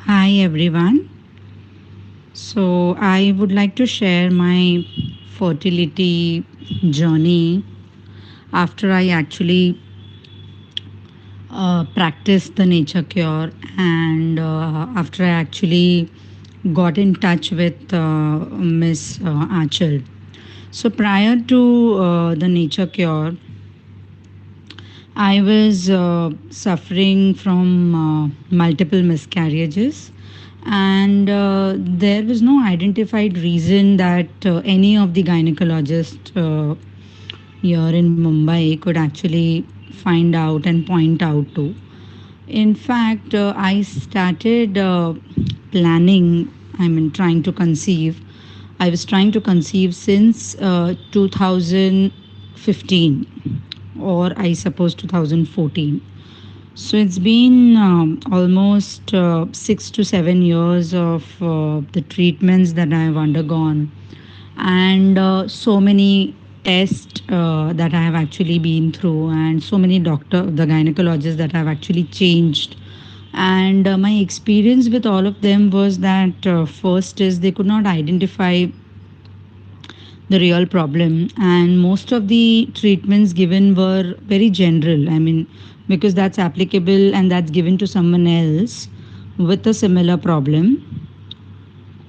Hi everyone. So, I would like to share my fertility journey after I actually practiced the nature cure and after I actually got in touch with Miss Achal. So, prior to the nature cure, I was suffering from multiple miscarriages, and there was no identified reason that any of the gynecologists here in Mumbai could actually find out and point out to. In fact, I started planning, I mean, trying to conceive. I was trying to conceive since 2015, or I suppose 2014. So it's been almost 6 to 7 years of the treatments that I've undergone, and so many tests that I have actually been through, and so many the gynecologists that I've actually changed. And my experience with all of them was that first is they could not identify the real problem, and most of the treatments given were very general. I mean, because that's applicable and that's given to someone else with a similar problem,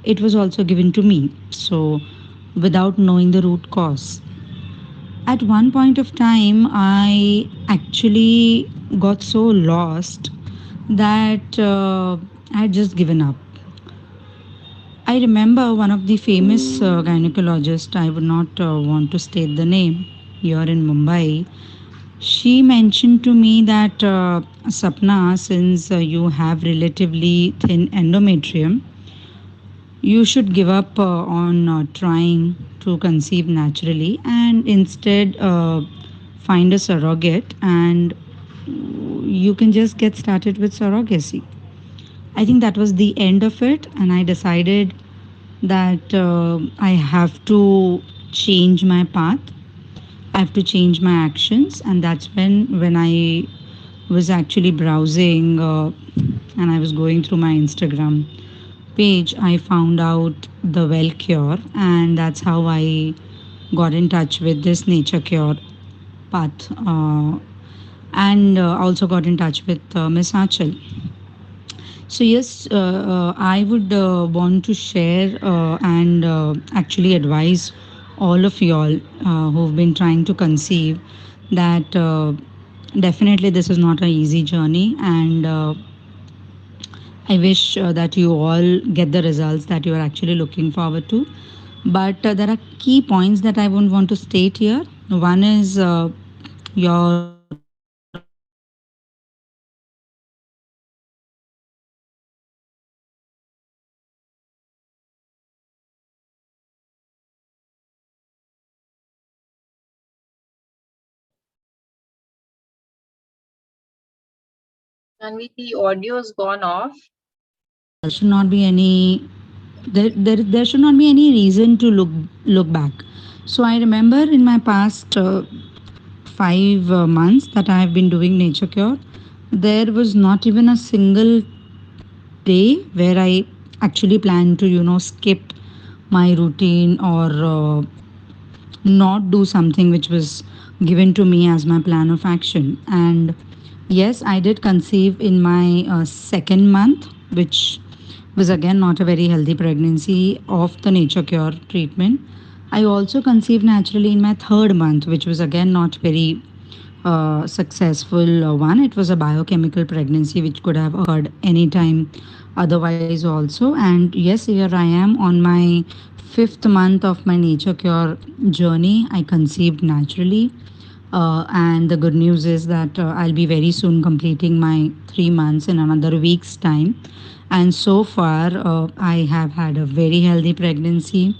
it was also given to me. So, without knowing the root cause. At one point of time, I actually got so lost that I had just given up. I remember one of the famous gynecologists, I would not want to state the name, here in Mumbai. She mentioned to me that Sapna, since you have relatively thin endometrium, you should give up on trying to conceive naturally and instead find a surrogate, and you can just get started with surrogacy. I think that was the end of it, and I decided that I have to change my path. I have to change my actions, and that's when I was actually browsing and I was going through my Instagram page. I found out the Wellcure, and that's how I got in touch with this nature cure path, and also got in touch with Miss Achal. So yes, I would want to share and actually advise all of y'all who've been trying to conceive that definitely this is not an easy journey, and I wish that you all get the results that you are actually looking forward to. But there are key points that I would want to state here. One is your And the audio's gone off. should not be any there should not be any reason to look back. So I remember in my past 5 months that I have been doing nature cure, there was not even a single day where I actually plan to skip my routine or not do something which was given to me as my plan of action. And yes, I did conceive in my second month, which was again not a very healthy pregnancy of the nature cure treatment. I also conceived naturally in my third month, which was again not very successful one. It was a biochemical pregnancy which could have occurred anytime otherwise also. And yes, here I am on my fifth month of my nature cure journey. I conceived naturally. And the good news is that I'll be very soon completing my 3 months in another week's time. And so far, I have had a very healthy pregnancy.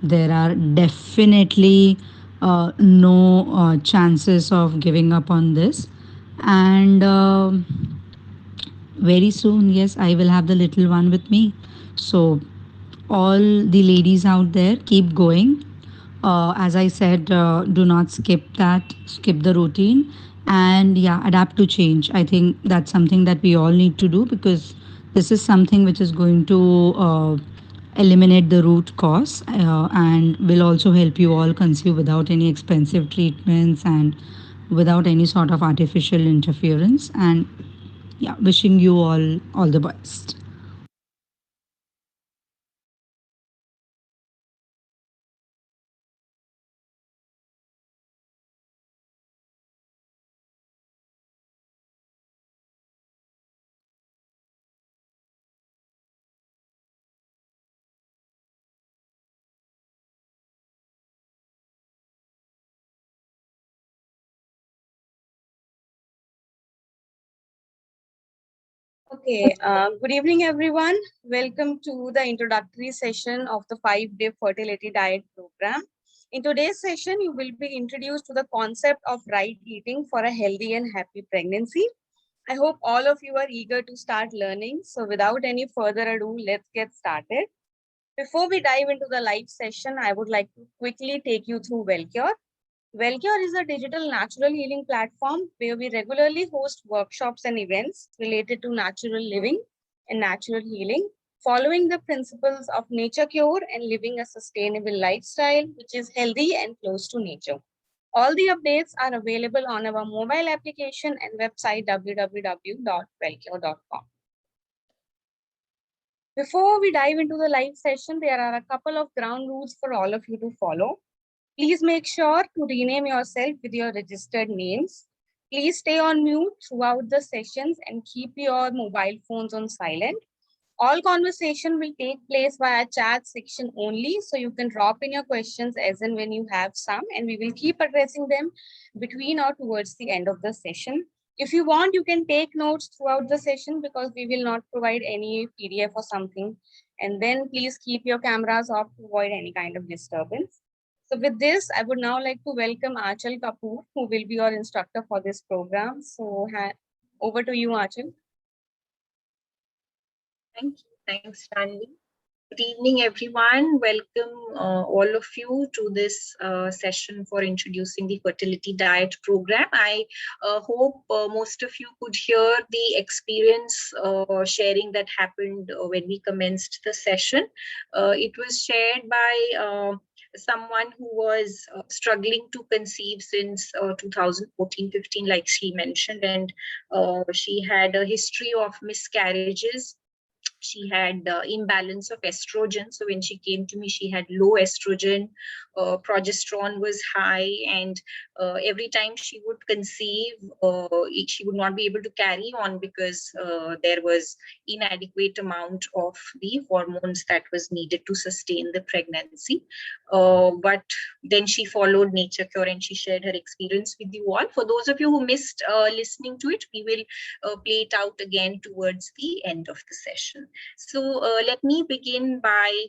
There are definitely no chances of giving up on this. And very soon, yes, I will have the little one with me. So, all the ladies out there, keep going. As I said, do not skip the routine, and yeah, adapt to change. I think that's something that we all need to do because This is something which is going to eliminate the root cause and will also help you all conceive without any expensive treatments and without any sort of artificial interference. And yeah, wishing you all the best. Okay, good evening, everyone. Welcome to the introductory session of the 5-day fertility diet program. In today's session, you will be introduced to the concept of right eating for a healthy and happy pregnancy. I hope all of you are eager to start learning. So without any further ado, let's get started. Before we dive into the live session, I would like to quickly take you through Wellcure. Wellcure is a digital natural healing platform where we regularly host workshops and events related to natural living and natural healing, following the principles of nature cure and living a sustainable lifestyle, which is healthy and close to nature. All the updates are available on our mobile application and website www.wellcure.com. Before we dive into the live session, there are a couple of ground rules for all of you to follow. Please make sure to rename yourself with your registered names. Please stay on mute throughout the sessions and keep your mobile phones on silent. All conversation will take place via chat section only, so you can drop in your questions as and when you have some, and we will keep addressing them between or towards the end of the session. If you want, you can take notes throughout the session because we will not provide any PDF or something. And then please keep your cameras off to avoid any kind of disturbance. So with this, I would now like to welcome Achal Kapoor, who will be your instructor for this program. So over to you, Achal. Thank you. Thanks, Stanley. Good evening, everyone. Welcome all of you to this session for introducing the fertility diet program. I hope most of you could hear the experience sharing that happened when we commenced the session. It was shared by someone who was struggling to conceive since 2014-15, like she mentioned, and she had a history of miscarriages. She had imbalance of estrogen. So when she came to me, she had low estrogen, progesterone was high, and every time she would conceive, she would not be able to carry on because there was inadequate amount of the hormones that was needed to sustain the pregnancy. But then she followed Nature Cure and she shared her experience with you all. For those of you who missed listening to it, we will play it out again towards the end of the session. So let me begin by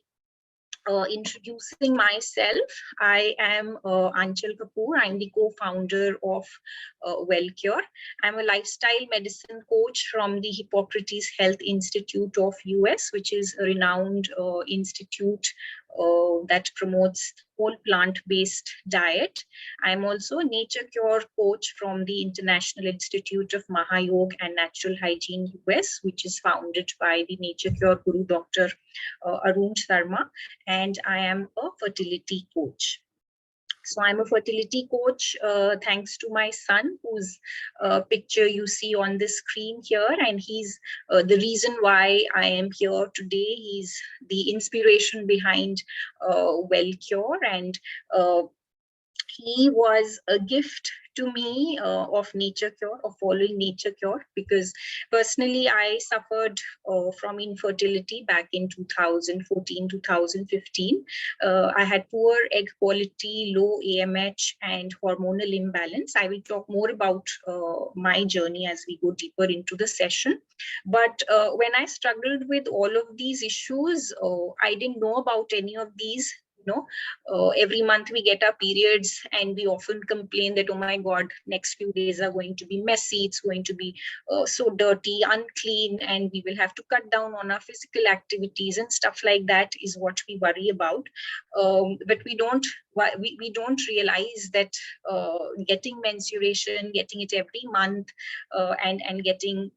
introducing myself. I am Anchal Kapoor. I'm the co-founder of Wellcure. I'm a lifestyle medicine coach from the Hippocrates Health Institute of US, which is a renowned institute that promotes whole plant-based diet. I'm also a nature cure coach from the International Institute of Mahayog and Natural Hygiene US, which is founded by the nature cure guru, Dr. Arun Sharma, and I am a fertility coach. So I'm a fertility coach thanks to my son, whose picture you see on the screen here. And he's the reason why I am here today. He's the inspiration behind Wellcure, and he was a gift to me of nature cure, of following nature cure, because personally I suffered from infertility back in 2014, 2015. I had poor egg quality, low AMH, and hormonal imbalance. I will talk more about my journey as we go deeper into the session. But when I struggled with all of these issues, I didn't know about any of these. Every month we get our periods and we often complain that, oh my God, next few days are going to be messy. It's going to be so dirty, unclean, and we will have to cut down on our physical activities and stuff like that is what we worry about. But we don't realize that getting menstruation, getting it every month, and getting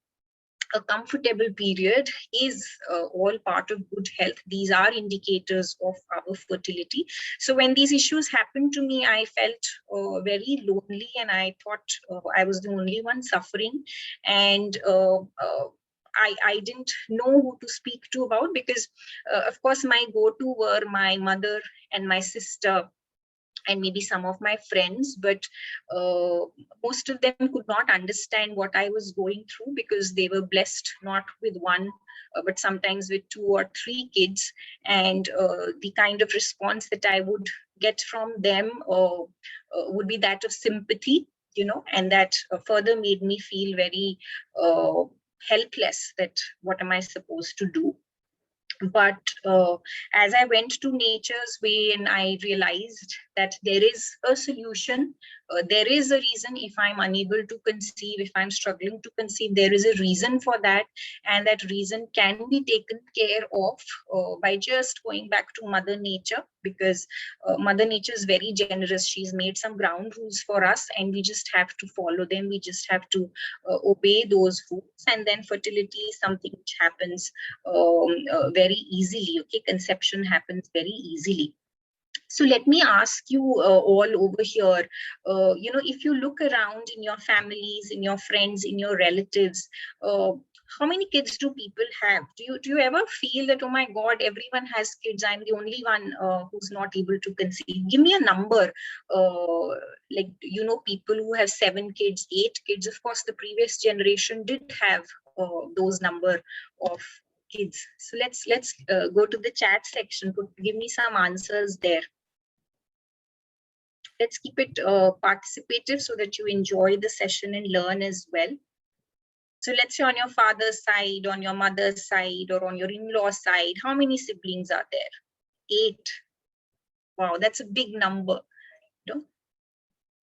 a comfortable period is all part of good health. These are indicators of our fertility. So when these issues happened to me, I felt very lonely, and I thought I was the only one suffering. And I didn't know who to speak to about, because of course my go-to were my mother and my sister and maybe some of my friends, but most of them could not understand what I was going through, because they were blessed not with one, but sometimes with 2 or 3 kids. And the kind of response that I would get from them would be that of sympathy, and that further made me feel very helpless, that what am I supposed to do? But as I went to nature's way, and I realized that there is a solution, there is a reason. If I'm unable to conceive, if I'm struggling to conceive, there is a reason for that, and that reason can be taken care of by just going back to Mother Nature, because Mother Nature is very generous. She's made some ground rules for us, and we just have to follow them. We just have to obey those rules, and then fertility is something which happens very easily. Okay, conception happens very easily. So let me ask you all over here, if you look around in your families, in your friends, in your relatives, how many kids do people have? Do you ever feel that, oh my God, everyone has kids, I'm the only one who's not able to conceive? Give me a number, like, people who have 7 kids, 8 kids. Of course, the previous generation did have those number of kids. So let's go to the chat section. Give me some answers there. Let's keep it participative so that you enjoy the session and learn as well. So let's say on your father's side, on your mother's side, or on your in-law side, how many siblings are there? 8. Wow, that's a big number.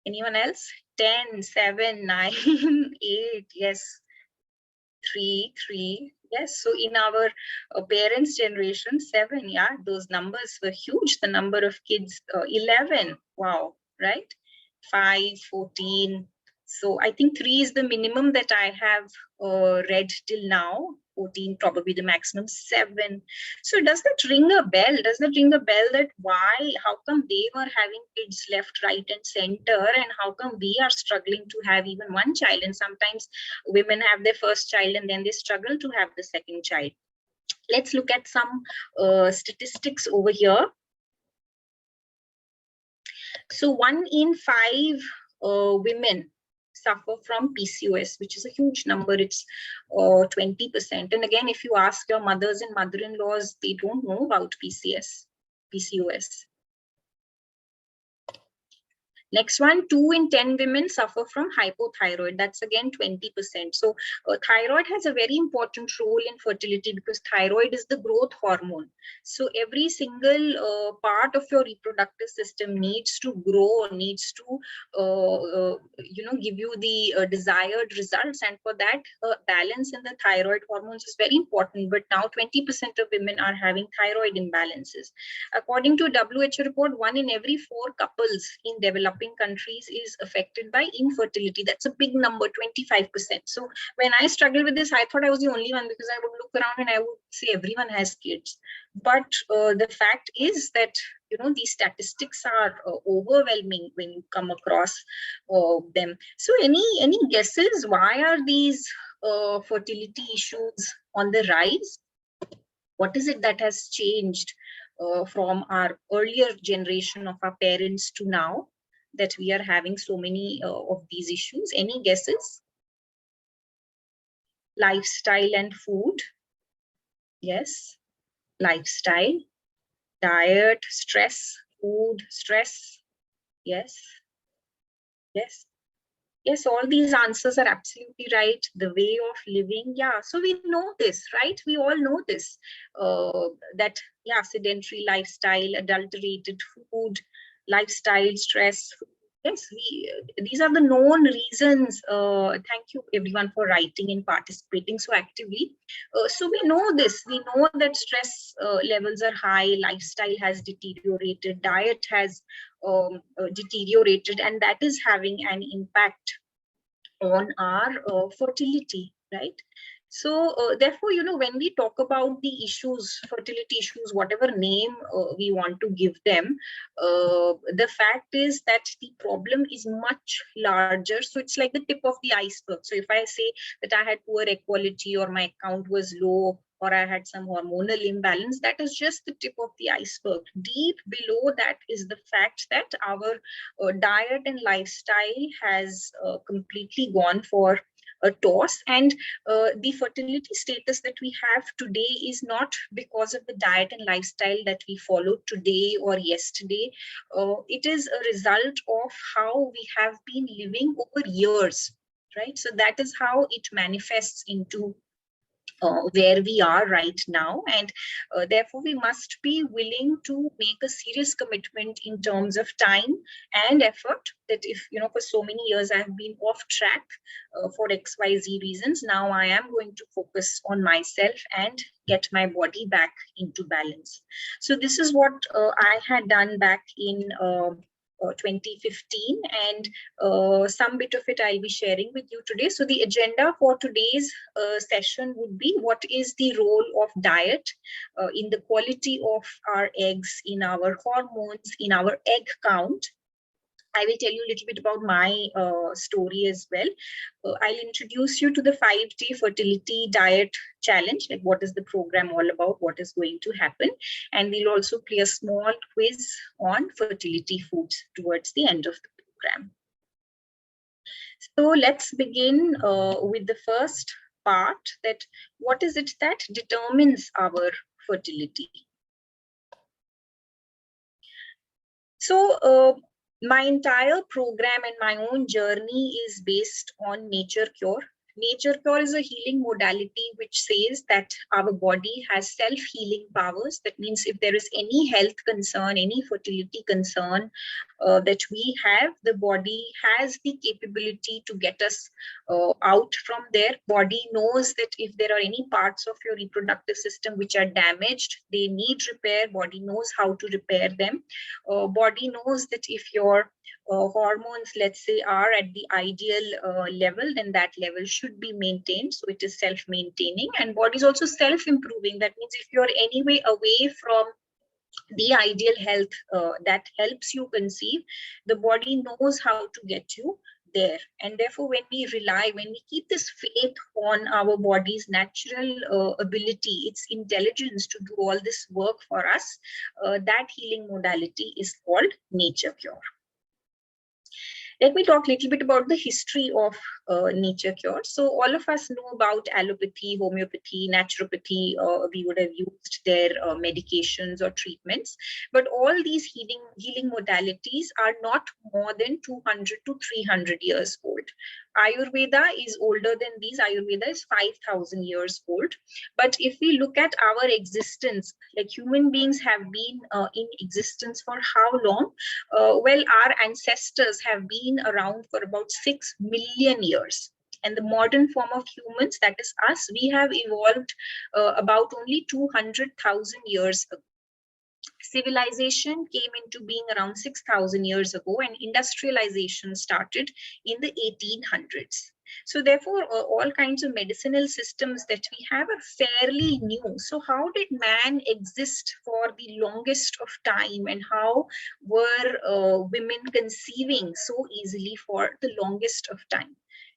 Anyone else? 10, 7, 9, 8. Yes. 3. Yes. So in our parents' generation, 7. Yeah, those numbers were huge. The number of kids, 11. Wow. Right? 5, 14. So I think 3 is the minimum that I have read till now. 14 probably the maximum. 7. So does that ring a bell? Does that ring a bell that how come they were having kids left, right, and center, and how come we are struggling to have even one child? And sometimes women have their first child and then they struggle to have the second child. Let's look at some statistics over here. So 1 in 5 women suffer from PCOS, which is a huge number. It's 20%. And again, if you ask your mothers and mother-in-laws, they don't know about PCOS. Next one, 2 in 10 women suffer from hypothyroid. That's again 20%. So thyroid has a very important role in fertility, because thyroid is the growth hormone. So every single part of your reproductive system needs to grow, needs to give you the desired results. And for that, balance in the thyroid hormones is very important. But now 20% of women are having thyroid imbalances. According to a WHO report, 1 in every 4 couples in developing countries is affected by infertility. That's a big number, 25%. So when I struggled with this, I thought I was the only one, because I would look around and I would say everyone has kids. But the fact is that these statistics are overwhelming when you come across them. So any guesses, why are these fertility issues on the rise? What is it that has changed from our earlier generation of our parents to now, that we are having so many of these issues? Any guesses? Lifestyle and food. Yes. Lifestyle, diet, stress, food, stress. Yes. Yes. Yes, all these answers are absolutely right. The way of living, yeah. So we know this, right? We all know this, that, yeah, sedentary lifestyle, adulterated food, lifestyle, stress. Yes, these are the known reasons. Thank you everyone for writing and participating so actively. So we know this. We know that stress levels are high, lifestyle has deteriorated, diet has deteriorated, and that is having an impact on our fertility, right? So therefore, when we talk about the issues, fertility issues, whatever name we want to give them, the fact is that the problem is much larger. So it's like the tip of the iceberg. So if I say that I had poor egg quality, or my count was low, or I had some hormonal imbalance, that is just the tip of the iceberg. Deep below that is the fact that our diet and lifestyle has completely gone for a toss, and the fertility status that we have today is not because of the diet and lifestyle that we followed today or yesterday. It is a result of how we have been living over years, right? So that is how it manifests into where we are right now, and therefore we must be willing to make a serious commitment in terms of time and effort. That if for so many years I have been off track for XYZ reasons, now I am going to focus on myself and get my body back into balance. So this is what I had done back in 2015, and some bit of it I'll be sharing with you today. So the agenda for today's session would be, what is the role of diet in the quality of our eggs, in our hormones, in our egg count. I will tell you a little bit about my story as well. I'll introduce you to the 5-day fertility diet challenge, like what is the program all about, what is going to happen. And we'll also play a small quiz on fertility foods towards the end of the program. So let's begin with the first part, that what is it that determines our fertility? So my entire program and my own journey is based on Nature Cure. Nature Cure is a healing modality which says that our body has self-healing powers. That means if there is any health concern, any fertility concern that we have, the body has the capability to get us out from there. Body knows that if there are any parts of your reproductive system which are damaged, they need repair. Body knows how to repair them. Body knows that if your hormones, let's say, are at the ideal level, then that level should be maintained. So it is self-maintaining, and body is also self-improving. That means if you're anyway away from the ideal health that helps you conceive, the body knows how to get you there. And therefore, when we keep this faith on our body's natural ability, its intelligence to do all this work for us, that healing modality is called Nature Cure. Let me talk a little bit about the history of Nature Cure. So all of us know about allopathy, homeopathy, naturopathy. We would have used their medications or treatments. But all these healing modalities are not more than 200 to 300 years old. Ayurveda is older than these. Ayurveda is 5,000 years old. But if we look at our existence, like human beings have been in existence for how long? Well, our ancestors have been around for about 6 million years. And the modern form of humans, that is us, we have evolved about only 200,000 years ago. Civilization came into being around 6,000 years ago, and industrialization started in the 1800s. So therefore, all kinds of medicinal systems that we have are fairly new. So how did man exist for the longest of time, and how were women conceiving so easily for the longest of time?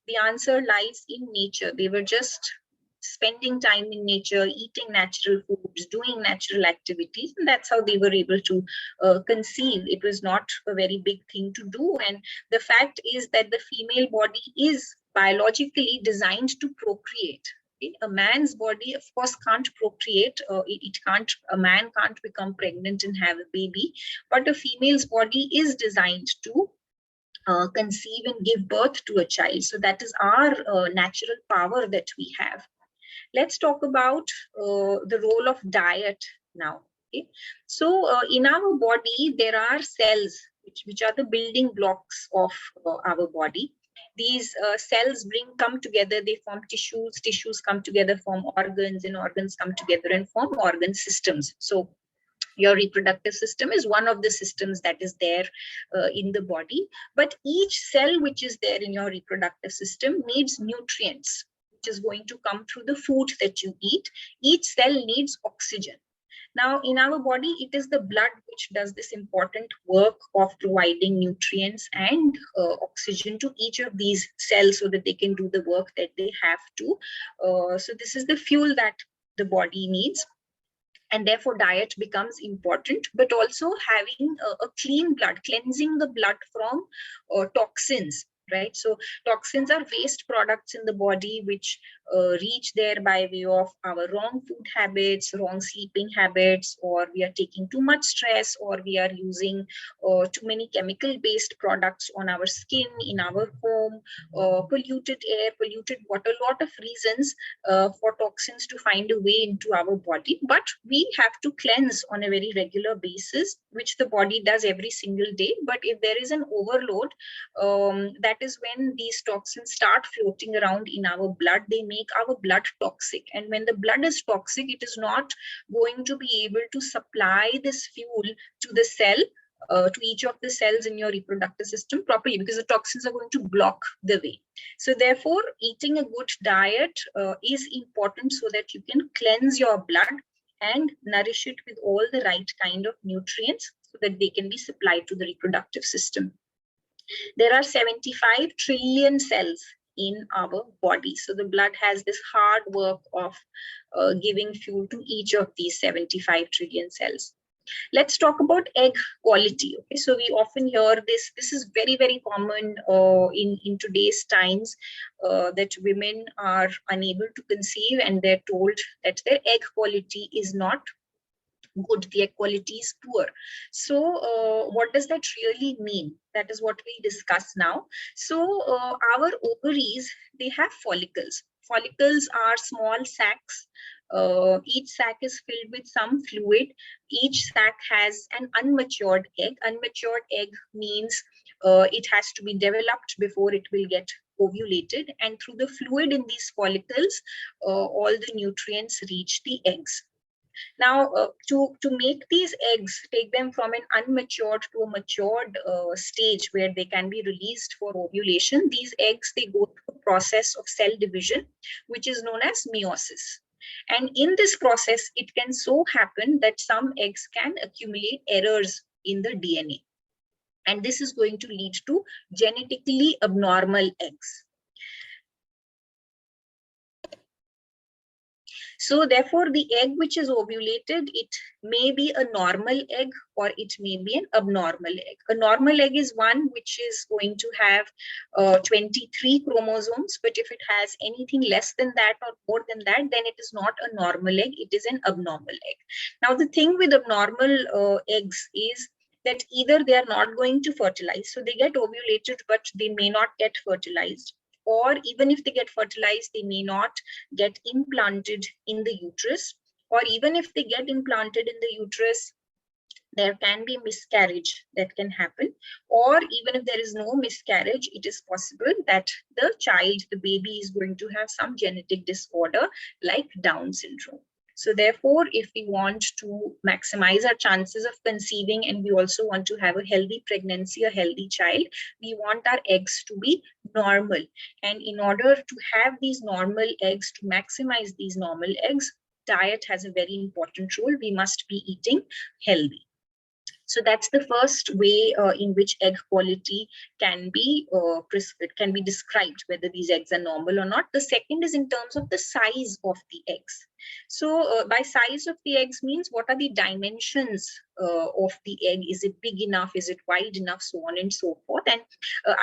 The answer lies in nature. They were just spending time in nature, eating natural foods, doing natural activities, and that's how they were able to conceive. It was not a very big thing to do, and the fact is that the female body is biologically designed to procreate. A man's body, of course, can't procreate. A man can't become pregnant and have a baby, but a female's body is designed to conceive and give birth to a child. So that is our natural power that we have. Let's talk about the role of diet now. Okay? So in our body, there are cells, which are the building blocks of our body. These cells come together, they form tissues, tissues come together, form organs, and organs come together and form organ systems. So your reproductive system is one of the systems that is there in the body. But each cell which is there in your reproductive system needs nutrients. which is going to come through the food that you eat. Each cell needs oxygen. Now, in our body, it is the blood which does this important work of providing nutrients and oxygen to each of these cells so that they can do the work that they have to. So this is the fuel that the body needs. And therefore, diet becomes important, but also having a clean blood, cleansing the blood from toxins. Right, so toxins are waste products in the body which reach there by way of our wrong food habits, wrong sleeping habits, or we are taking too much stress, or we are using too many chemical-based products on our skin, in our home, polluted air, polluted water, a lot of reasons for toxins to find a way into our body. But we have to cleanse on a very regular basis, which the body does every single day. But if there is an overload, that is when these toxins start floating around in our blood. They make our blood toxic, and when the blood is toxic, it is not going to be able to supply this fuel to the cell, to each of the cells in your reproductive system properly, because the toxins are going to block the way. So therefore, eating a good diet is important so that you can cleanse your blood and nourish it with all the right kind of nutrients so that they can be supplied to the reproductive system. There are 75 trillion cells in our body. So the blood has this hard work of giving fuel to each of these 75 trillion cells. Let's talk about egg quality. Okay, so we often hear this. This is very, very common in today's times, that women are unable to conceive and they're told that their egg quality is not good, the egg quality is poor. So what does that really mean? That is what we discuss now. So our ovaries, they have follicles. Follicles are small sacs. Each sac is filled with some fluid. Each sac has an unmatured egg. Unmatured egg means it has to be developed before it will get ovulated, and through the fluid in these follicles, all the nutrients reach the eggs. Now, to make these eggs, take them from an unmatured to a matured stage where they can be released for ovulation, these eggs, they go through a process of cell division, which is known as meiosis. And in this process, it can so happen that some eggs can accumulate errors in the DNA. And this is going to lead to genetically abnormal eggs. So therefore, the egg which is ovulated, it may be a normal egg or it may be an abnormal egg. A normal egg is one which is going to have 23 chromosomes, but if it has anything less than that or more than that, then it is not a normal egg, it is an abnormal egg. Now, the thing with abnormal eggs is that either they are not going to fertilize, so they get ovulated, but they may not get fertilized. Or even if they get fertilized, they may not get implanted in the uterus. Or even if they get implanted in the uterus, there can be miscarriage that can happen. Or even if there is no miscarriage, it is possible that the child, the baby, is going to have some genetic disorder like Down syndrome. So therefore, if we want to maximize our chances of conceiving and we also want to have a healthy pregnancy, a healthy child, we want our eggs to be normal. And in order to have these normal eggs, to maximize these normal eggs, diet has a very important role. We must be eating healthy. So that's the first way in which egg quality can be described, whether these eggs are normal or not. The second is in terms of the size of the eggs. So by size of the eggs means what are the dimensions of the egg? Is it big enough? Is it wide enough? So on and so forth. And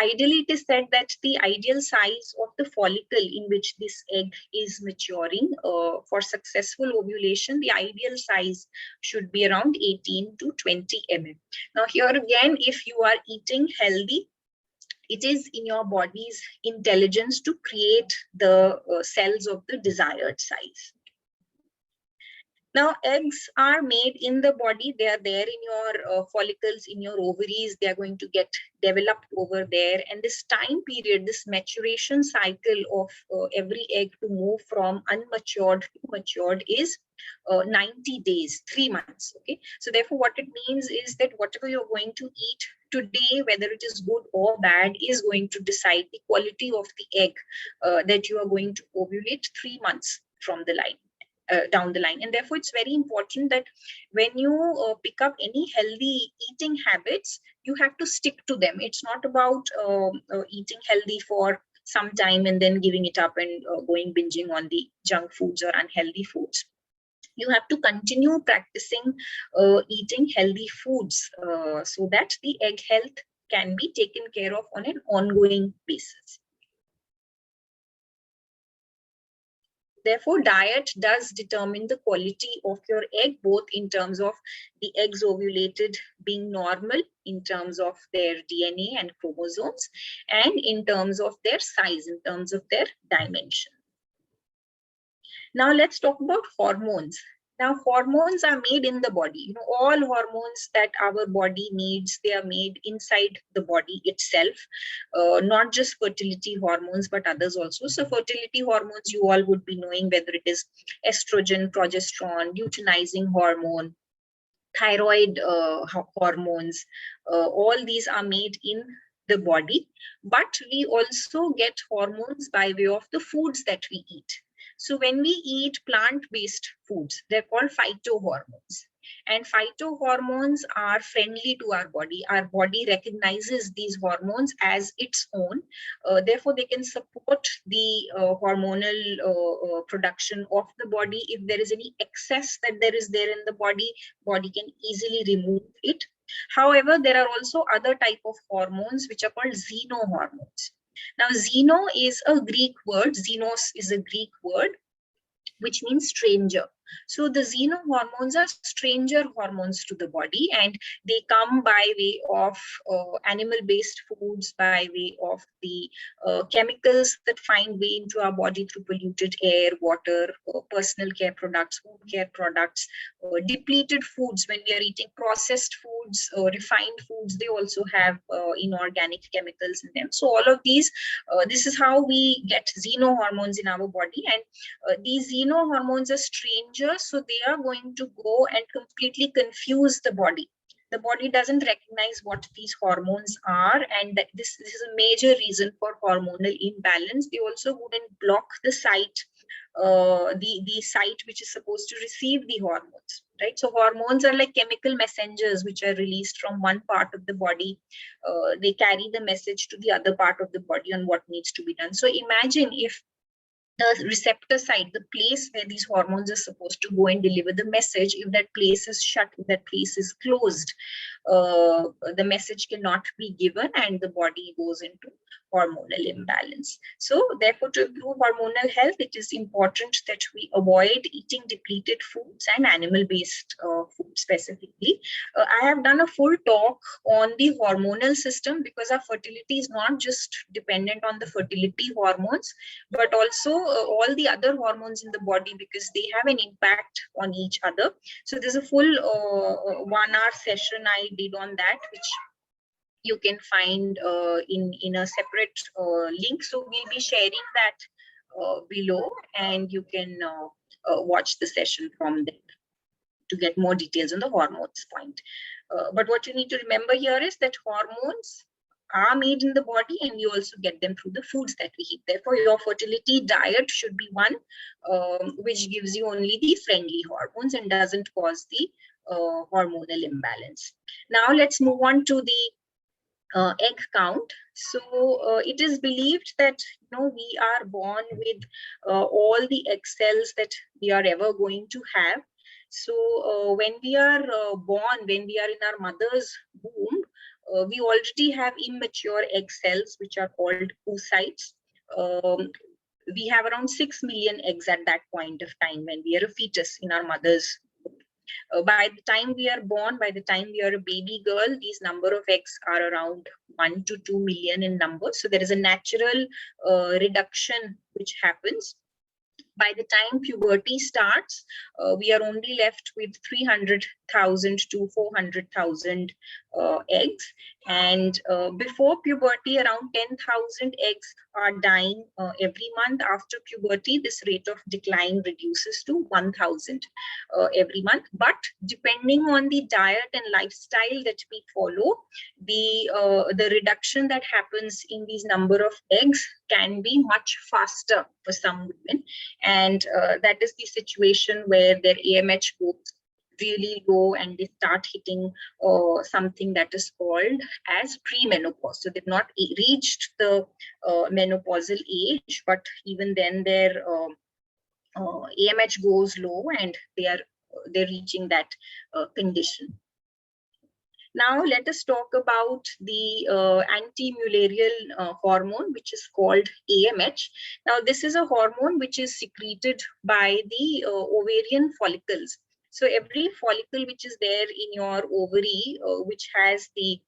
ideally, it is said that the ideal size of the follicle in which this egg is maturing for successful ovulation, the ideal size should be around 18 to 20 mm. Now here again, if you are eating healthy, it is in your body's intelligence to create the cells of the desired size. Now, eggs are made in the body. They are there in your follicles, in your ovaries. They are going to get developed over there. And this time period, this maturation cycle of every egg to move from unmatured to matured is 90 days, 3 months. Okay. So therefore, what it means is that whatever you're going to eat today, whether it is good or bad, is going to decide the quality of the egg that you are going to ovulate 3 months from the line. Down the line. And therefore, it's very important that when you pick up any healthy eating habits, you have to stick to them. It's not about eating healthy for some time and then giving it up and going binging on the junk foods or unhealthy foods. You have to continue practicing eating healthy foods so that the egg health can be taken care of on an ongoing basis. Therefore, diet does determine the quality of your egg, both in terms of the eggs ovulated being normal, in terms of their DNA and chromosomes, and in terms of their size, in terms of their dimension. Now, let's talk about hormones. Now, hormones are made in the body. You know, all hormones that our body needs, they are made inside the body itself, not just fertility hormones, but others also. So fertility hormones, you all would be knowing, whether it is estrogen, progesterone, luteinizing hormone, thyroid hormones, all these are made in the body. But we also get hormones by way of the foods that we eat. So when we eat plant-based foods, they're called phytohormones. And phytohormones are friendly to our body. Our body recognizes these hormones as its own. Therefore, they can support the hormonal production of the body. If there is any excess that there is there in the body can easily remove it. However, there are also other type of hormones which are called Xeno hormones. Now, Xeno is a Greek word. Xenos is a Greek word, which means stranger. So the Xeno hormones are stranger hormones to the body, and they come by way of animal-based foods, by way of the chemicals that find way into our body through polluted air, water, personal care products, home care products, depleted foods. When we are eating processed foods, refined foods, they also have inorganic chemicals in them. So all of these, this is how we get Xeno hormones in our body, and these Xeno hormones are strangers, so they are going to go and completely confuse the body. The body doesn't recognize what these hormones are, and this is a major reason for hormonal imbalance. They also wouldn't block the site, the site which is supposed to receive the hormones, right? So hormones are like chemical messengers which are released from one part of the body. They carry the message to the other part of the body on what needs to be done. So imagine if the receptor site, the place where these hormones are supposed to go and deliver the message, if that place is shut, if that place is closed, the message cannot be given and the body goes into hormonal imbalance. So therefore, to improve hormonal health, it is important that we avoid eating depleted foods and animal-based food specifically. I have done a full talk on the hormonal system, because our fertility is not just dependent on the fertility hormones, but also all the other hormones in the body, because they have an impact on each other. So there's a full 1 hour session I did on that, which you can find in a separate link. So we'll be sharing that below, and you can watch the session from there to get more details on the hormones point. But what you need to remember here is that hormones are made in the body, and you also get them through the foods that we eat. Therefore, your fertility diet should be one which gives you only the friendly hormones and doesn't cause the hormonal imbalance. Now let's move on to the egg count. So it is believed that we are born with all the egg cells that we are ever going to have. So when we are born, when we are in our mother's womb, we already have immature egg cells, which are called oocytes. We have around 6 million eggs at that point of time when we are a fetus in our mother's womb. By the time we are born, by the time we are a baby girl, these number of eggs are around 1 to 2 million in number. So there is a natural reduction which happens. by the time puberty starts, we are only left with 300,000 to 400,000 eggs. And before puberty, around 10,000 eggs are dying every month. After puberty, this rate of decline reduces to 1,000 every month. But depending on the diet and lifestyle that we follow, the reduction that happens in these number of eggs can be much faster for some women. And that is the situation where their AMH goes really low and they start hitting something that is called as premenopause. So they've not reached the menopausal age, but even then their AMH goes low and they're reaching that condition. Now let us talk about the anti-Mullerial hormone, which is called AMH. Now this is a hormone which is secreted by the ovarian follicles. So every follicle which is there in your ovary, which has the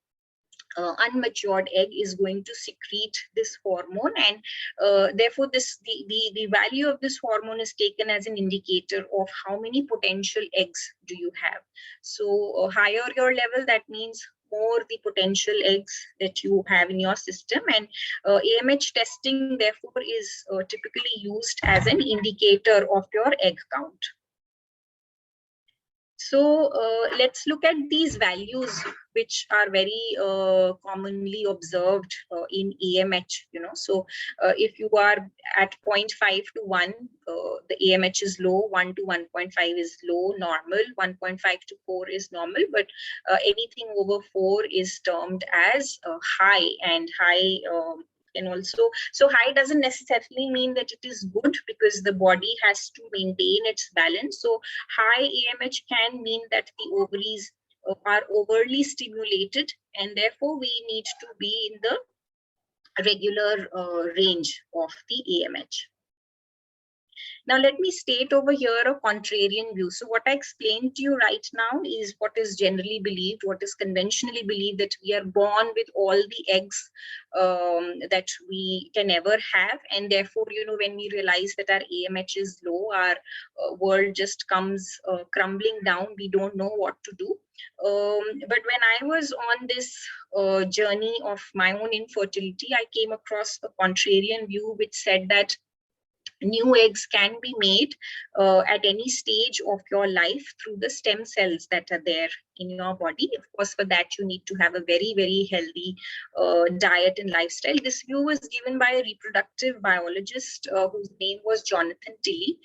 unmatured egg, is going to secrete this hormone, and therefore the value of this hormone is taken as an indicator of how many potential eggs do you have. So higher your level, that means more the potential eggs that you have in your system, and AMH testing therefore is typically used as an indicator of your egg count. So let's look at these values, which are very commonly observed in AMH. So if you are at 0.5 to 1, the AMH is low. 1 to 1.5 is low, normal. 1.5 to 4 is normal, but anything over 4 is termed as high, and high. And also, so high doesn't necessarily mean that it is good, because the body has to maintain its balance. So high AMH can mean that the ovaries are overly stimulated, and therefore we need to be in the regular range of the AMH. Now, let me state over here a contrarian view. So what I explained to you right now is what is generally believed, what is conventionally believed, that we are born with all the eggs that we can ever have. And therefore, when we realize that our AMH is low, our world just comes crumbling down. We don't know what to do. But when I was on this journey of my own infertility, I came across a contrarian view which said that new eggs can be made at any stage of your life through the stem cells that are there in your body. Of course, for that you need to have a very, very healthy diet and lifestyle. This view was given by a reproductive biologist whose name was Jonathan Tilley.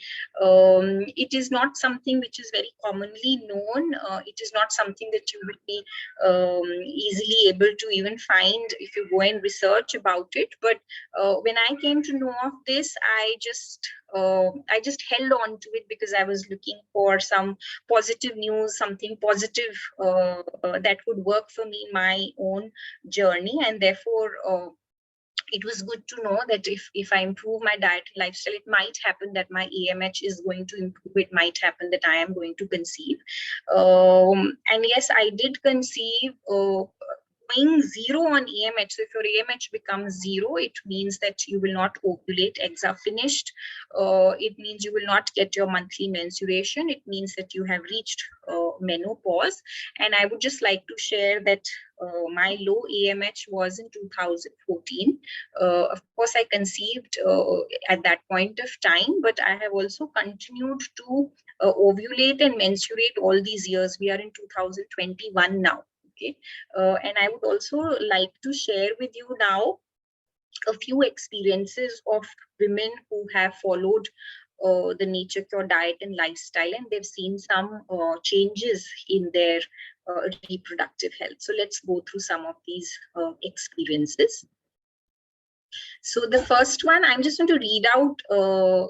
It is not something which is very commonly known. It is not something that you will be easily able to even find if you go and research about it. But when I came to know of this, I just held on to it, because I was looking for some positive news, something positive that would work for me in my own journey. And therefore, it was good to know that if I improve my diet and lifestyle, it might happen that my AMH is going to improve. It might happen that I am going to conceive. And yes, I did conceive. Going zero on AMH. So if your AMH becomes 0, it means that you will not ovulate. Eggs are finished. It means you will not get your monthly menstruation. It means that you have reached menopause. And I would just like to share that my low AMH was in 2014. Of course, I conceived at that point of time, but I have also continued to ovulate and menstruate all these years. We are in 2021 now. Okay. And I would also like to share with you now a few experiences of women who have followed the Nature Cure diet and lifestyle, and they've seen some changes in their reproductive health. So let's go through some of these experiences. So the first one, I'm just going to read out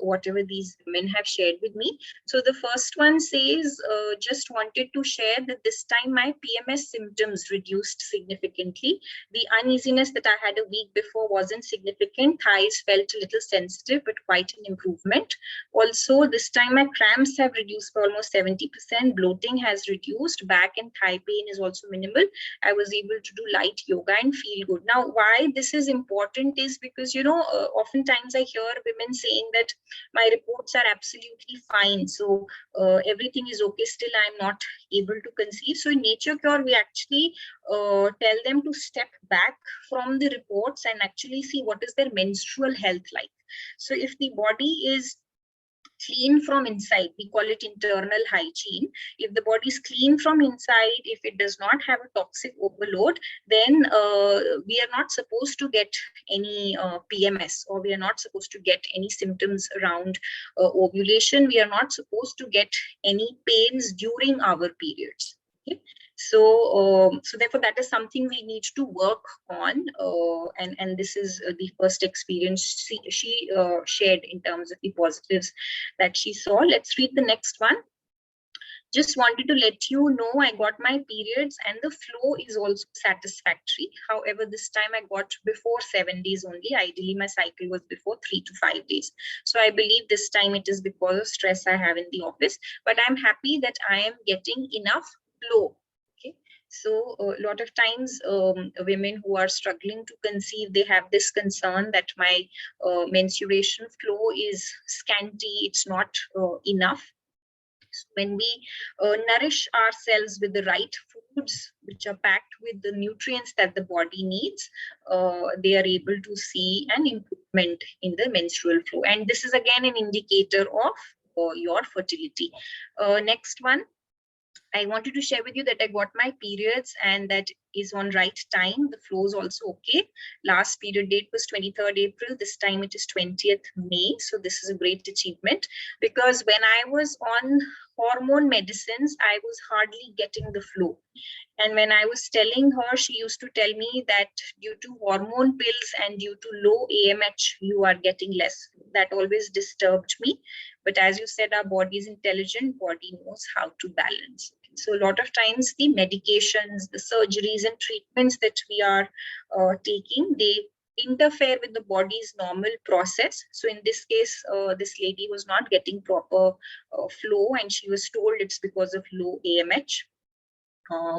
whatever these women have shared with me. So the first one says, just wanted to share that this time my PMS symptoms reduced significantly. The uneasiness that I had a week before wasn't significant. Thighs felt a little sensitive, but quite an improvement. Also, this time my cramps have reduced by almost 70%. Bloating has reduced. Back and thigh pain is also minimal. I was able to do light yoga and feel good. Now, why this is important is because because, you know, oftentimes I hear women saying that my reports are absolutely fine, so everything is okay, still I'm not able to conceive. So in Nature Cure, we actually tell them to step back from the reports and actually see what is their menstrual health like. So if the body is clean from inside, we call it internal hygiene. If the body is clean from inside, if it does not have a toxic overload, then we are not supposed to get any PMS, or we are not supposed to get any symptoms around ovulation. We are not supposed to get any pains during our periods. Okay? So therefore that is something we need to work on, and this is the first experience she shared in terms of the positives that she saw. Let's read the next one. Just wanted to let you know I got my periods and the flow is also satisfactory. However, this time I got before 7 days only. Ideally, my cycle was before 3 to 5 days. So I believe this time it is because of stress I have in the office. But I'm happy that I am getting enough flow. Okay. So a lot of times women who are struggling to conceive, they have this concern that my menstruation flow is scanty, it's not enough. When we nourish ourselves with the right foods, which are packed with the nutrients that the body needs, they are able to see an improvement in the menstrual flow. And this is again an indicator of your fertility. Next one. I wanted to share with you that I got my periods and that is on right time. The flow is also okay. Last period date was 23rd April. This time it is 20th May. So this is a great achievement, because when I was on hormone medicines, I was hardly getting the flow. And when I was telling her, she used to tell me that due to hormone pills and due to low AMH, you are getting less. That always disturbed me. But as you said, our body is intelligent, body knows how to balance. So a lot of times the medications, the surgeries and treatments that we are taking, they interfere with the body's normal process. So in this case, this lady was not getting proper flow, and she was told it's because of low AMH.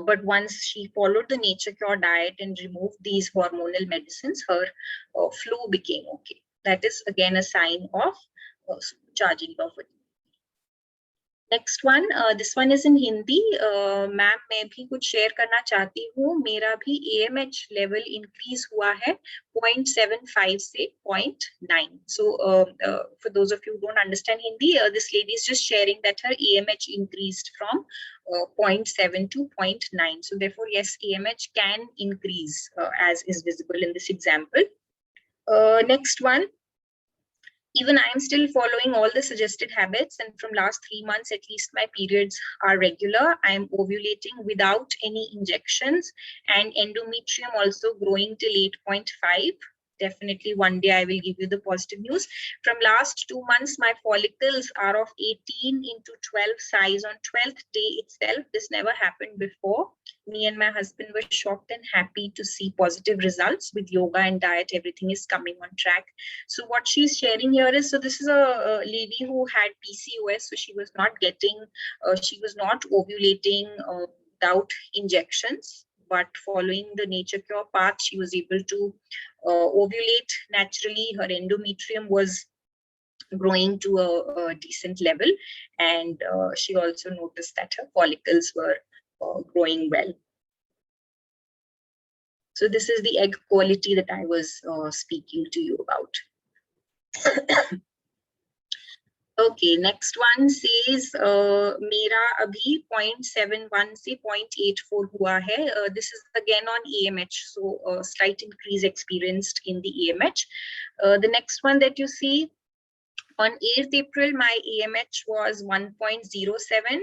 But once she followed the Nature Cure diet and removed these hormonal medicines, her flow became okay. That is again a sign of charging of it. Next one, this one is in Hindi. Ma'am, मैं भी कुछ share करना चाहती हूँ. मेरा भी AMH level increase हुआ है 0.75 से 0.9. So for those of you who don't understand Hindi, this lady is just sharing that her AMH increased from 0.7 to 0.9. So therefore, yes, AMH can increase as is visible in this example. Next one. Even I am still following all the suggested habits, and from last 3 months, at least my periods are regular. I am ovulating without any injections, and endometrium also growing till 8.5. Definitely one day I will give you the positive news. From last 2 months, my follicles are of 18 into 12 size on 12th day itself. This never happened before. Me and my husband were shocked and happy to see positive results. With yoga and diet, everything is coming on track. So what she's sharing here is, so this is a lady who had PCOS, so she was not getting, she was not ovulating without injections. But following the Nature Cure path, she was able to ovulate naturally. Her endometrium was growing to a decent level, and she also noticed that her follicles were growing well. So this is the egg quality that I was speaking to you about. Okay, next one says मेरा अभी 0.71 से 0.84 हुआ है. This is again on AMH, so a slight increase experienced in the AMH. The next one that you see, on 8th April, my AMH was 1.07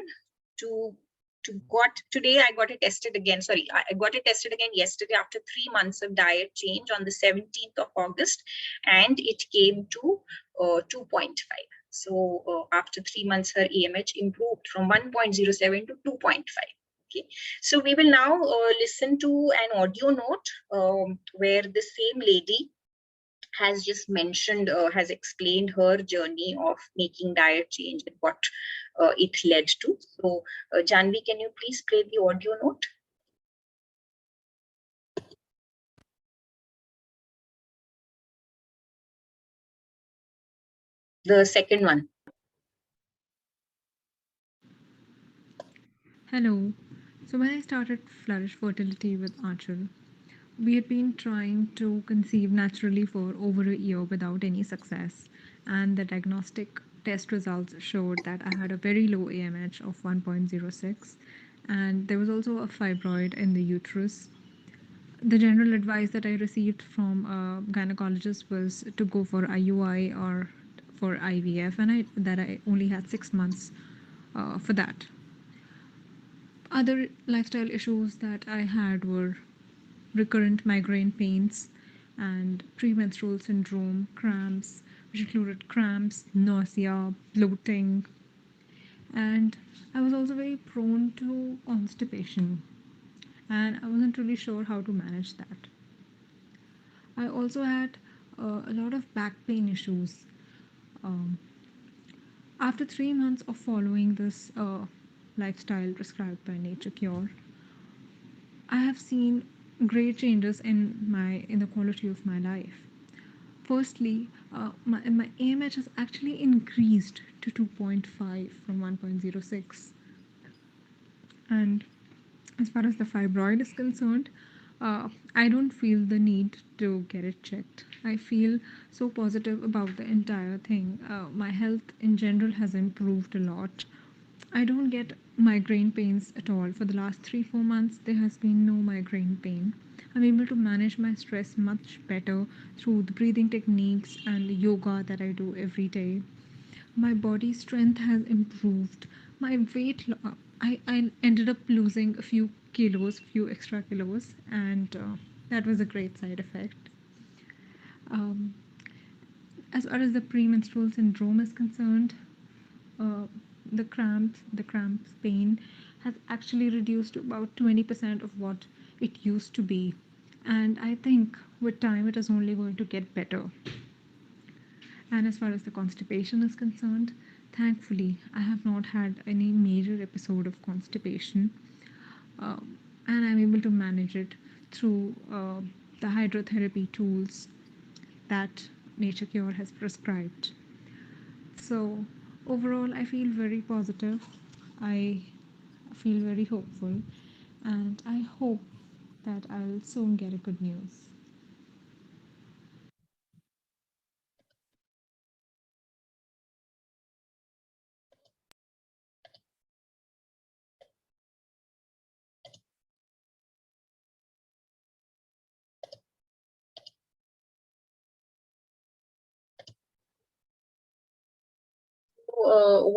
today I got it tested again. Sorry, I got it tested again yesterday after 3 months of diet change on the 17th of August, and it came to 2.5. So after 3 months, her AMH improved from 1.07 to 2.5. Okay, so we will now listen to an audio note where the same lady has just mentioned, has explained her journey of making diet change and what it led to. So Janvi, can you please play the audio note? the second one. Hello. So when I started Flourish Fertility with Archer, we had been trying to conceive naturally for over a year without any success, and the diagnostic test results showed that I had a very low AMH of 1.06, and there was also a fibroid in the uterus. The general advice that I received from a gynecologist was to go for IUI or for IVF, and I only had 6 months for that. Other lifestyle issues that I had were recurrent migraine pains and premenstrual syndrome, cramps, which included cramps, nausea, bloating, and I was also very prone to constipation, and I wasn't really sure how to manage that. I also had a lot of back pain issues. Um, After 3 months of following this lifestyle prescribed by Nature Cure, I have seen great changes in the quality of my life. Firstly, my AMH has actually increased to 2.5 from 1.06. And as far as the fibroid is concerned, I don't feel the need to get it checked. I feel so positive about the entire thing. My health in general has improved a lot. I don't get migraine pains at all. For the last 3-4 months, there has been no migraine pain. I'm able to manage my stress much better through the breathing techniques and the yoga that I do every day. My body strength has improved. My I ended up losing a few extra kilos, and that was a great side effect. Um, as far as the premenstrual syndrome is concerned, uh, the cramps pain has actually reduced to about 20% of what it used to be, and I think with time it is only going to get better. And as far as the constipation is concerned, thankfully I have not had any major episode of constipation, and I'm able to manage it through the hydrotherapy tools that Nature Cure has prescribed. So, overall, I feel very positive. I feel very hopeful, and I hope that I'll soon get a good news.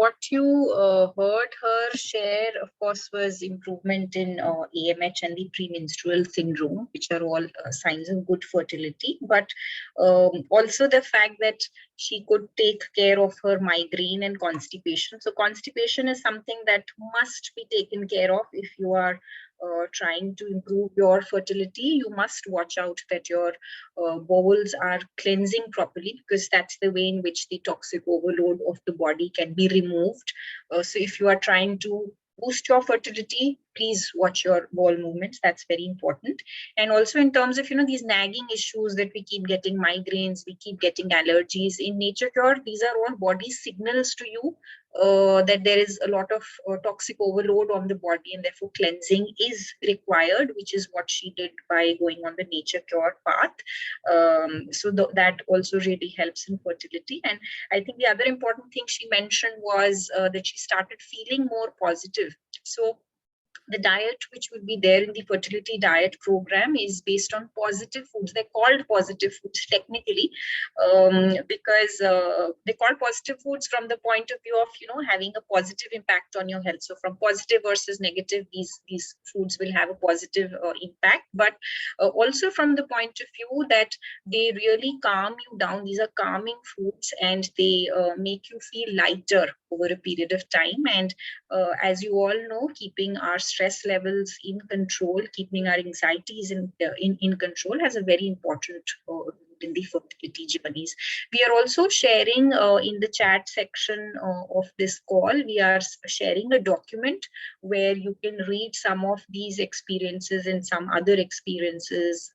What you heard her share, of course, was improvement in AMH and the premenstrual syndrome, which are all signs of good fertility. But also the fact that she could take care of her migraine and constipation. So constipation is something that must be taken care of if you are trying to improve your fertility. You must watch out that your bowels are cleansing properly, because that's the way in which the toxic overload of the body can be removed. So if you are trying to boost your fertility, please watch your bowel movements. That's very important. And also in terms of these nagging issues that we keep getting, migraines, we keep getting allergies, in Nature Cure these are all body signals to you that there is a lot of toxic overload on the body, and therefore cleansing is required, which is what she did by going on the Nature Cure path. So that also really helps in fertility. And I think the other important thing she mentioned was that she started feeling more positive. So the diet which will be there in the fertility diet program is based on positive foods. They're called positive foods technically, because they call positive foods from the point of view of having a positive impact on your health. So from positive versus negative, these foods will have a positive impact, but also from the point of view that they really calm you down. These are calming foods, and they make you feel lighter over a period of time. And as you all know, keeping our stress levels in control, keeping our anxieties in control has a very important role in the fertility journeys. We are also sharing in the chat section of this call, we are sharing a document where you can read some of these experiences and some other experiences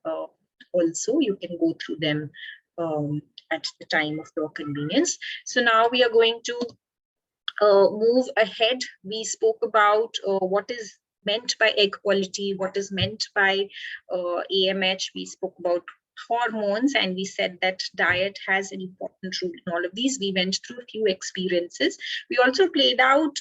also. You can go through them at the time of your convenience. So now we are going to move ahead. We spoke about what is meant by egg quality, what is meant by AMH. We spoke about hormones, and we said that diet has an important role in all of these. We went through a few experiences. We also played out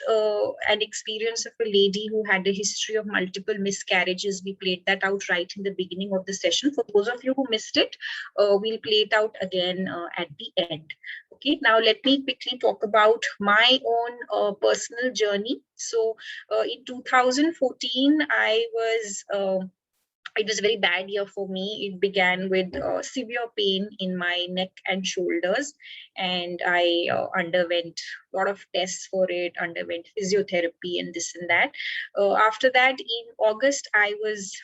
an experience of a lady who had a history of multiple miscarriages. We played that out right in the beginning of the session. For those of you who missed it, we'll play it out again at the end. Okay, now let me quickly talk about my own personal journey. So in 2014, it was a very bad year for me. It began with severe pain in my neck and shoulders, and I underwent a lot of tests for it, underwent physiotherapy and this and that. After that, in August, I was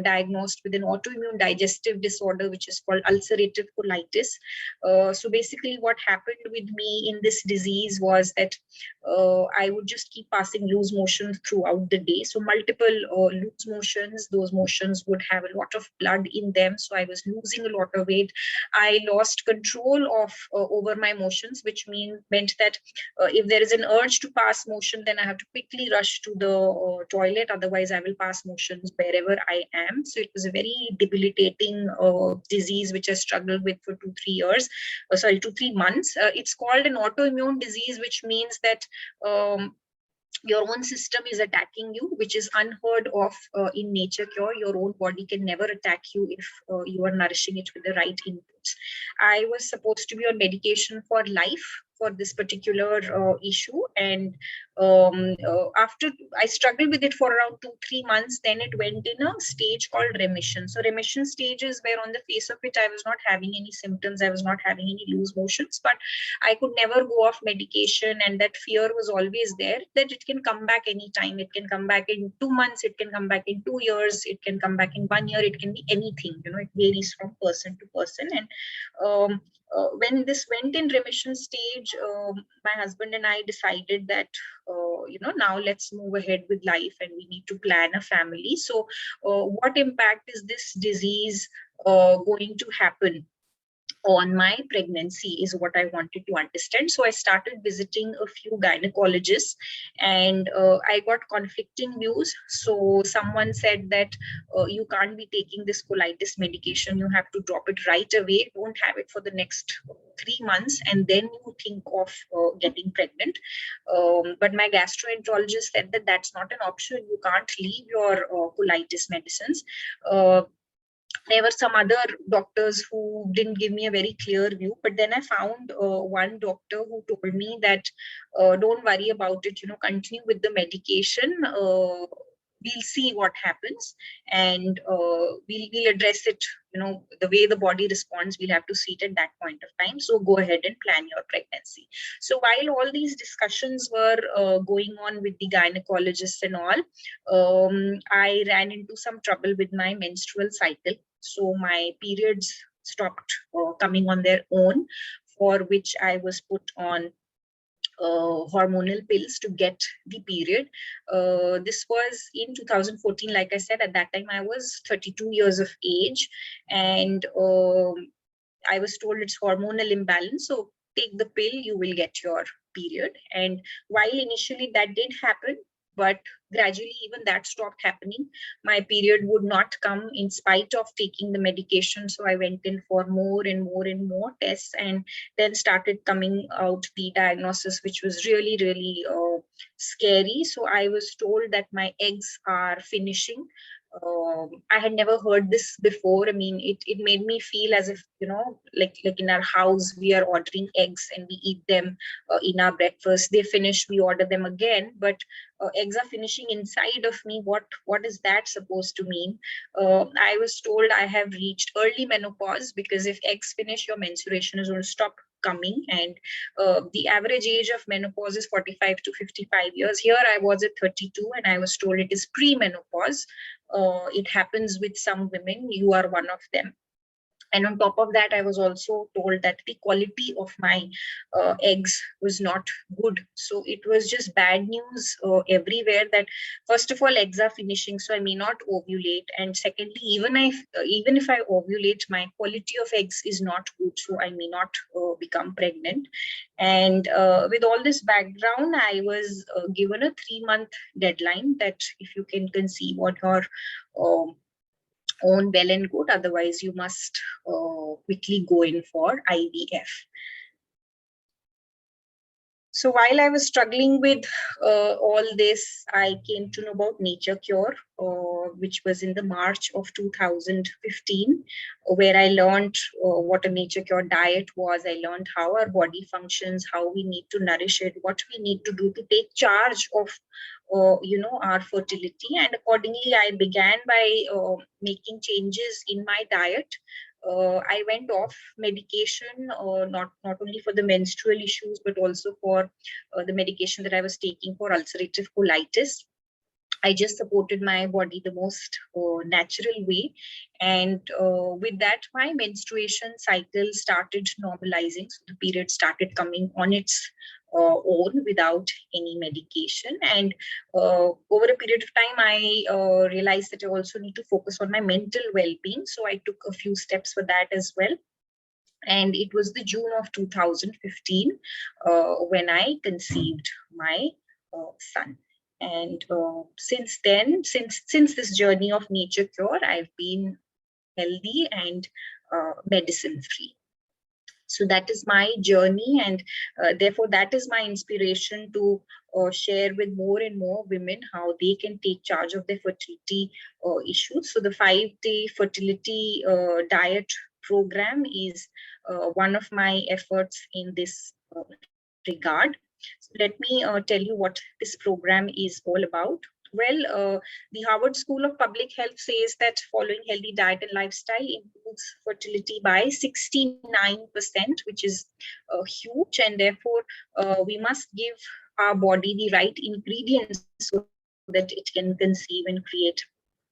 diagnosed with an autoimmune digestive disorder, which is called ulcerative colitis. So basically what happened with me in this disease was that I would just keep passing loose motions throughout the day. So multiple loose motions, those motions would have a lot of blood in them. So I was losing a lot of weight. I lost control of over my motions, which meant that if there is an urge to pass motion, then I have to quickly rush to the toilet. Otherwise, I will pass motions wherever I am. So it was a very debilitating disease, which I struggled with for 2-3 months. It's called an autoimmune disease, which means that your own system is attacking you, which is unheard of in nature cure. Your own body can never attack you if you are nourishing it with the right inputs. I was supposed to be on medication for life for this particular issue, and after I struggled with it for around 2-3 months, then it went in a stage called remission. So remission stage is where on the face of it I was not having any symptoms, I was not having any loose motions, but I could never go off medication, and that fear was always there that it can come back anytime. It can come back in 2 months, it can come back in 2 years, it can come back in 1 year, it can be anything, it varies from person to person. And when this went in remission stage, my husband and I decided that now let's move ahead with life and we need to plan a family. So what impact is this disease going to happen on my pregnancy is what I wanted to understand. So I started visiting a few gynecologists, and I got conflicting views. So someone said that you can't be taking this colitis medication, you have to drop it right away, don't have it for the next 3 months, and then you think of getting pregnant. But my gastroenterologist said that that's not an option, you can't leave your colitis medicines. There were some other doctors who didn't give me a very clear view, but then I found one doctor who told me that don't worry about it, continue with the medication. We'll see what happens, and we'll address it, the way the body responds, we'll have to see it at that point of time. So go ahead and plan your pregnancy. So while all these discussions were going on with the gynecologists and all, I ran into some trouble with my menstrual cycle. So my periods stopped coming on their own, for which I was put on hormonal pills to get the period. This was in 2014. Like I said, at that time I was 32 years of age, and I was told it's hormonal imbalance, so take the pill, you will get your period. And while initially that did happen, but gradually even that stopped happening. My period would not come in spite of taking the medication. So I went in for more and more and more tests, and then started coming out the diagnosis, which was really, really scary. So I was told that my eggs are finishing. I had never heard this before. I mean, it made me feel as if, like in our house, we are ordering eggs and we eat them in our breakfast. They finish, we order them again, but eggs are finishing inside of me. What is that supposed to mean? I was told I have reached early menopause, because if eggs finish, your menstruation is going to stop coming, and the average age of menopause is 45 to 55 years. Here I was at 32, and I was told it is pre-menopause. It happens with some women, you are one of them. And on top of that, I was also told that the quality of my eggs was not good. So it was just bad news everywhere, that first of all, eggs are finishing, so I may not ovulate. And secondly, even if I ovulate, my quality of eggs is not good, so I may not become pregnant. And with all this background, I was given a 3-month deadline that if you can conceive on your own, well and good, otherwise you must quickly go in for IVF. So while I was struggling with all this, I came to know about Nature Cure, which was in the March of 2015, where I learned what a Nature Cure diet was. I learned how our body functions, how we need to nourish it, what we need to do to take charge of our fertility. And accordingly, I began by making changes in my diet. I went off medication, not only for the menstrual issues, but also for the medication that I was taking for ulcerative colitis. I just supported my body the most natural way. And with that, my menstruation cycle started normalizing. So the period started coming on its own without any medication. And over a period of time, I realized that I also need to focus on my mental well-being. So I took a few steps for that as well. And it was the June of 2015 when I conceived my son. And since then, since this journey of Nature Cure, I've been healthy and medicine free. So that is my journey, and therefore that is my inspiration to share with more and more women how they can take charge of their fertility issues. So the 5-day fertility diet program is one of my efforts in this regard. So let me tell you what this program is all about. Well, the Harvard School of Public Health says that following healthy diet and lifestyle improves fertility by 69%, which is huge. And therefore, we must give our body the right ingredients so that it can conceive and create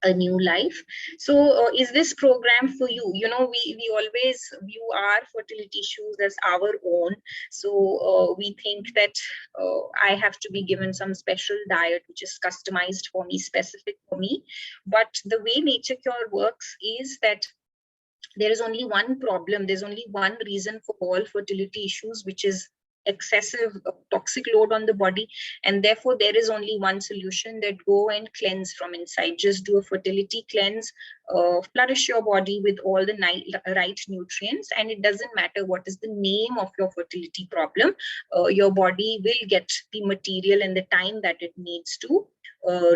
a new life. So is this program for you? We always view our fertility issues as our own. So we think that I have to be given some special diet which is customized for me, specific for me. But the way Nature Cure works is that there is only one problem. There's only one reason for all fertility issues, which is excessive toxic load on the body. And therefore there is only one solution, that go and cleanse from inside. Just do a fertility cleanse, flourish your body with all the right nutrients, and it doesn't matter what is the name of your fertility problem. Your body will get the material and the time that it needs to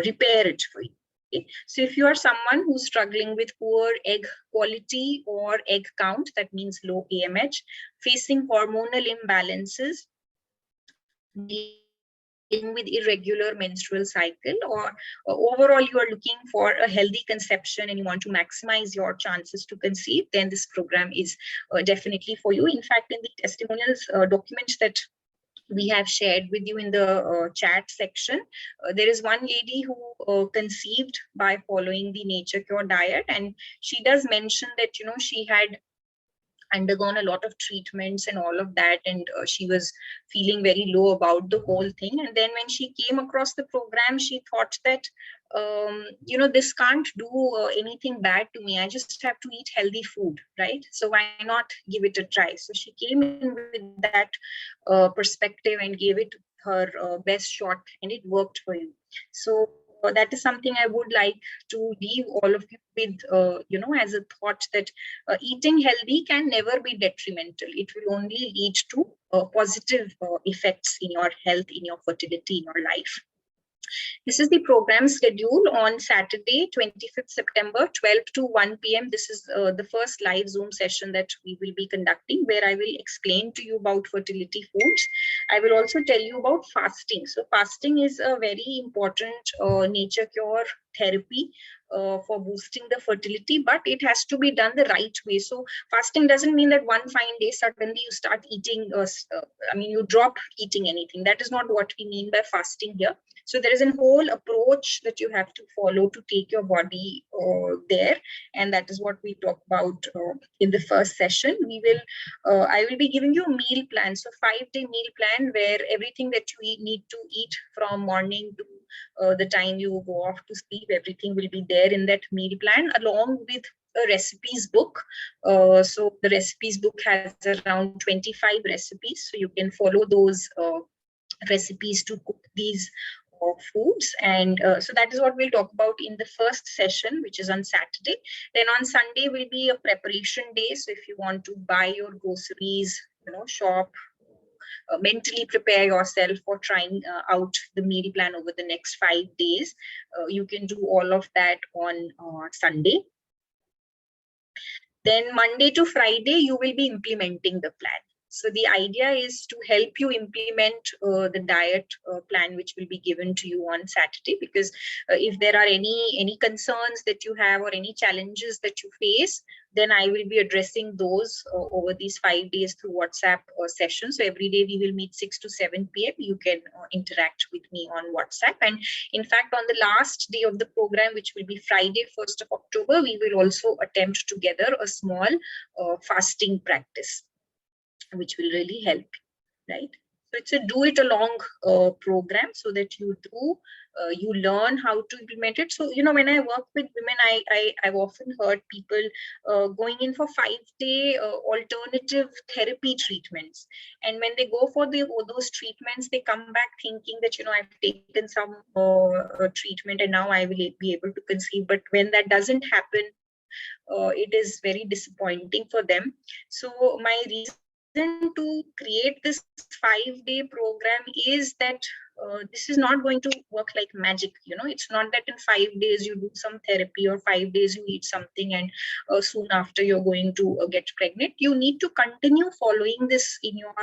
repair it for you. So if you are someone who's struggling with poor egg quality or egg count, that means low AMH, facing hormonal imbalances, dealing with irregular menstrual cycle, or overall you are looking for a healthy conception and you want to maximize your chances to conceive, then this program is definitely for you. In fact, in the testimonials documents that we have shared with you in the chat section, there is one lady who conceived by following the Nature Cure diet, and she does mention that she had undergone a lot of treatments and all of that, and she was feeling very low about the whole thing. And then when she came across the program, she thought that this can't do anything bad to me. I just have to eat healthy food, right? So why not give it a try? So she came in with that perspective and gave it her best shot, and it worked for you. So that is something I would like to leave all of you with, as a thought, that eating healthy can never be detrimental. It will only lead to positive effects in your health, in your fertility, in your life. This is the program schedule on Saturday, 25th September, 12 to 1 p.m. This is the first live Zoom session that we will be conducting, where I will explain to you about fertility foods. I will also tell you about fasting. So fasting is a very important Nature Cure therapy for boosting the fertility, but it has to be done the right way. So fasting doesn't mean that one fine day suddenly you start eating, you drop eating anything. That is not what we mean by fasting here. So there is a whole approach that you have to follow to take your body there, and that is what we talk about in the first session. I will be giving you a meal plan, so 5-day meal plan where everything that you need to eat from morning to the time you go off to sleep, everything will be there in that meal plan, along with a recipes book. So the recipes book has around 25 recipes, so you can follow those recipes to cook these foods. And so that is what we'll talk about in the first session, which is on Saturday. Then on Sunday will be a preparation day. So if you want to buy your groceries, shop, mentally prepare yourself for trying out the meal plan over the next 5 days, you can do all of that on Sunday. Then Monday to Friday, you will be implementing the plan. So the idea is to help you implement the diet plan, which will be given to you on Saturday, because if there are any concerns that you have or any challenges that you face, then I will be addressing those over these 5 days through WhatsApp sessions. So every day we will meet 6 to 7 p.m. You can interact with me on WhatsApp. And in fact, on the last day of the program, which will be Friday, 1st of October, we will also attempt together a small fasting practice, which will really help you, right? So it's a do it along program, so that you learn how to implement it. So, when I work with women, I've often heard people going in for 5-day alternative therapy treatments. And when they go for those treatments, they come back thinking that, I've taken some treatment and now I will be able to conceive. But when that doesn't happen, it is very disappointing for them. So my reason to create this 5-day program is that this is not going to work like magic. It's not that in 5 days you do some therapy, or 5 days you eat something and soon after you're going to get pregnant. You need to continue following this in your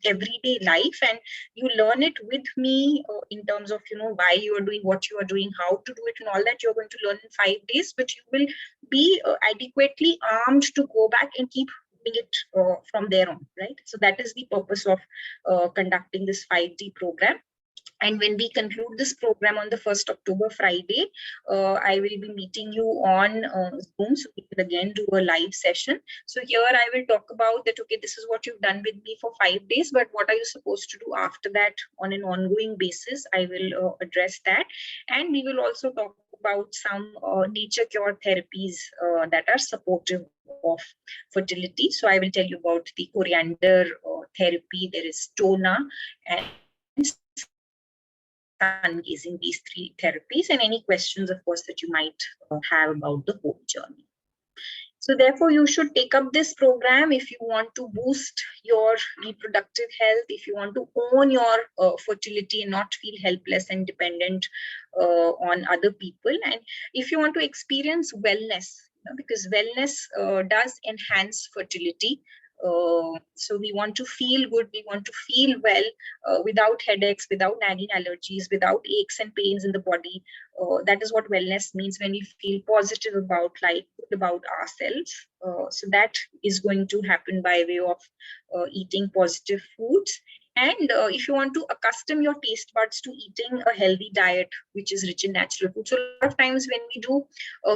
everyday life, and you learn it with me in terms of why you are doing what you are doing, how to do it, and all that you're going to learn in 5 days. But you will be adequately armed to go back and keep it from there on, right? So that is the purpose of conducting this 5-day program. And when we conclude this program on the 1st October, Friday, I will be meeting you on Zoom. So we will again do a live session. So here I will talk about that, okay, this is what you've done with me for 5 days, but what are you supposed to do after that on an ongoing basis? I will address that. And we will also talk about some nature cure therapies that are supportive of fertility. So I will tell you about the coriander therapy. There is Tona and sun gazing, these 3 therapies, and any questions, of course, that you might have about the whole journey. So therefore, you should take up this program if you want to boost your reproductive health, if you want to own your fertility and not feel helpless and dependent on other people, and if you want to experience wellness, because wellness does enhance fertility. So we want to feel good, we want to feel well without headaches, without nagging allergies, without aches and pains in the body. That is what wellness means, when we feel positive about life, good about ourselves. So that is going to happen by way of eating positive foods. And if you want to accustom your taste buds to eating a healthy diet, which is rich in natural food. So a lot of times when we do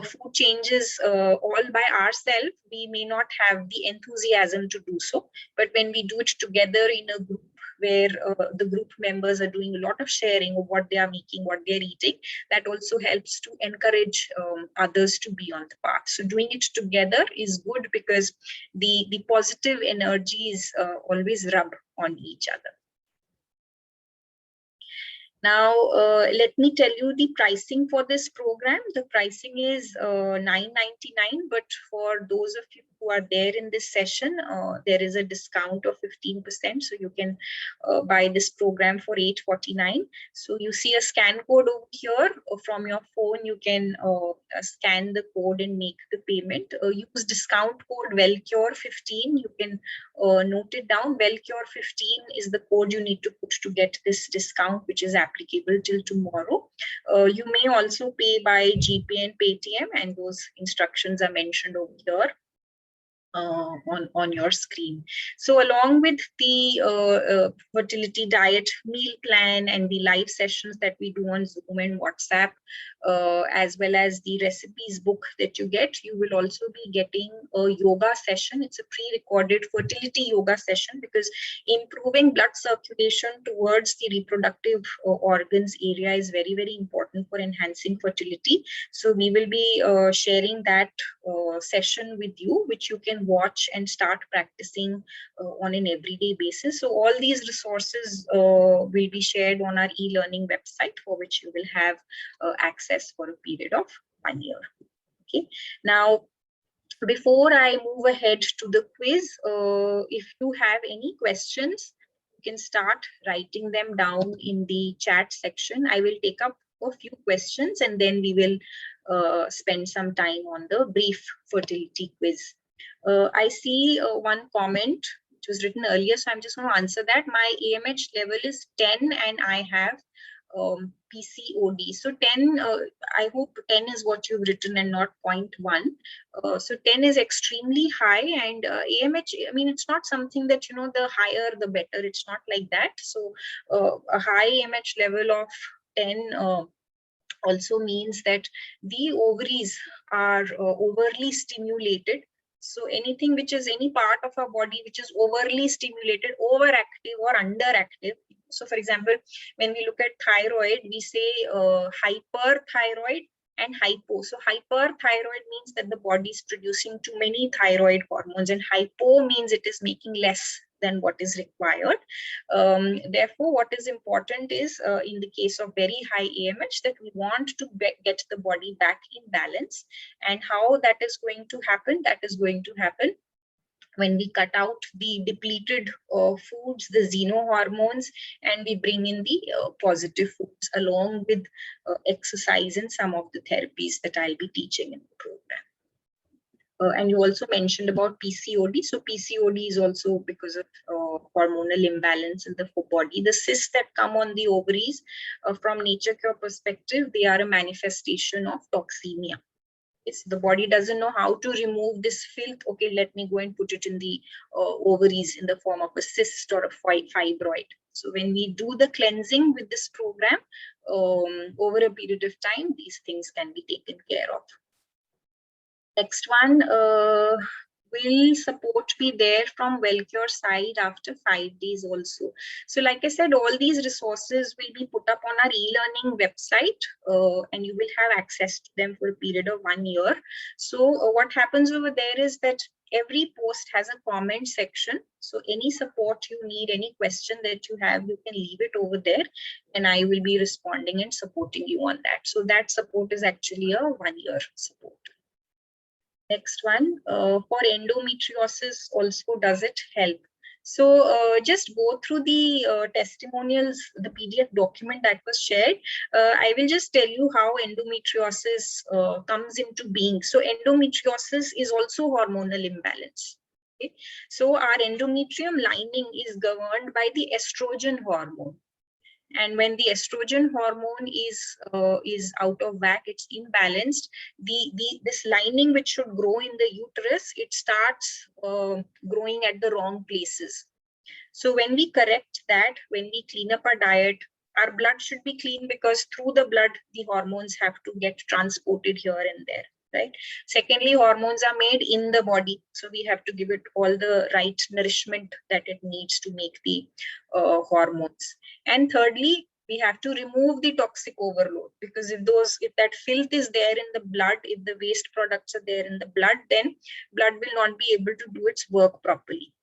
food changes all by ourselves, we may not have the enthusiasm to do so. But when we do it together in a group, where the group members are doing a lot of sharing of what they are making, what they're eating, that also helps to encourage others to be on the path. So doing it together is good, because the positive energies always rub on each other. Now, let me tell you the pricing for this program. The pricing is $9.99, but for those of you who are there in this session, there is a discount of 15%. So you can buy this program for $8.49. So you see a scan code over here from your phone. You can scan the code and make the payment. Use discount code Wellcure15. You can note it down. Wellcure15 is the code you need to put to get this discount, which is applicable till tomorrow. You may also pay by GPay and Paytm, and those instructions are mentioned over here. on your screen. So along with the fertility diet meal plan and the live sessions that we do on Zoom and WhatsApp, as well as the recipes book that you get, you will also be getting a yoga session. It's a pre-recorded fertility yoga session, because improving blood circulation towards the reproductive organs area is very, very important for enhancing fertility. So we will be sharing that session with you, which you can watch and start practicing on an everyday basis. So all these resources will be shared on our e-learning website, for which you will have access for a period of 1 year. Okay. Now, before I move ahead to the quiz, if you have any questions, you can start writing them down in the chat section. I will take up a few questions, and then we will spend some time on the brief fertility quiz. I see one comment which was written earlier, so I'm just going to answer that. My AMH level is 10 and I have PCOD. So 10, I hope 10 is what you've written and not 0.1. So 10 is extremely high, and AMH, I mean, it's not something that, you know, the higher the better. It's not like that. So a high AMH level of 10 also means that the ovaries are overly stimulated. So anything which is any part of our body which is overly stimulated, overactive or underactive. So for example, when we look at thyroid, we say hyperthyroid and hypo. So hyperthyroid means that the body is producing too many thyroid hormones, and hypo means it is making less than what is required. Therefore, what is important is in the case of very high AMH, that we want to get the body back in balance. And how that is going to happen? That is going to happen when we cut out the depleted foods, the Xeno hormones, and we bring in the positive foods, along with exercise and some of the therapies that I'll be teaching in the program. And you also mentioned about PCOD. So PCOD is also because of hormonal imbalance in the body. The cysts that come on the ovaries, from nature cure perspective, they are a manifestation of toxemia. It's the body doesn't know how to remove this filth. Okay, let me go and put it in the ovaries in the form of a cyst or a fibroid. So when we do the cleansing with this program, over a period of time, these things can be taken care of. Next one, will support be there from Wellcure side after 5 days also? So like I said, all these resources will be put up on our e-learning website, and you will have access to them for a period of 1 year. So what happens over there is that every post has a comment section. So any support you need, any question that you have, you can leave it over there, and I will be responding and supporting you on that. So that support is actually a 1 year support. Next one, for endometriosis also, does it help? So just go through the testimonials, the PDF document that was shared. I will just tell you how endometriosis comes into being. So endometriosis is also hormonal imbalance. Okay? So our endometrium lining is governed by the estrogen hormone. And when the estrogen hormone is out of whack, it's imbalanced, this lining which should grow in the uterus, it starts growing at the wrong places. So when we correct that, when we clean up our diet, our blood should be clean, because through the blood the hormones have to get transported here and there. Right. Secondly, hormones are made in the body, so we have to give it all the right nourishment that it needs to make the hormones. And thirdly, we have to remove the toxic overload, because if that filth is there in the blood, if the waste products are there in the blood, then blood will not be able to do its work properly.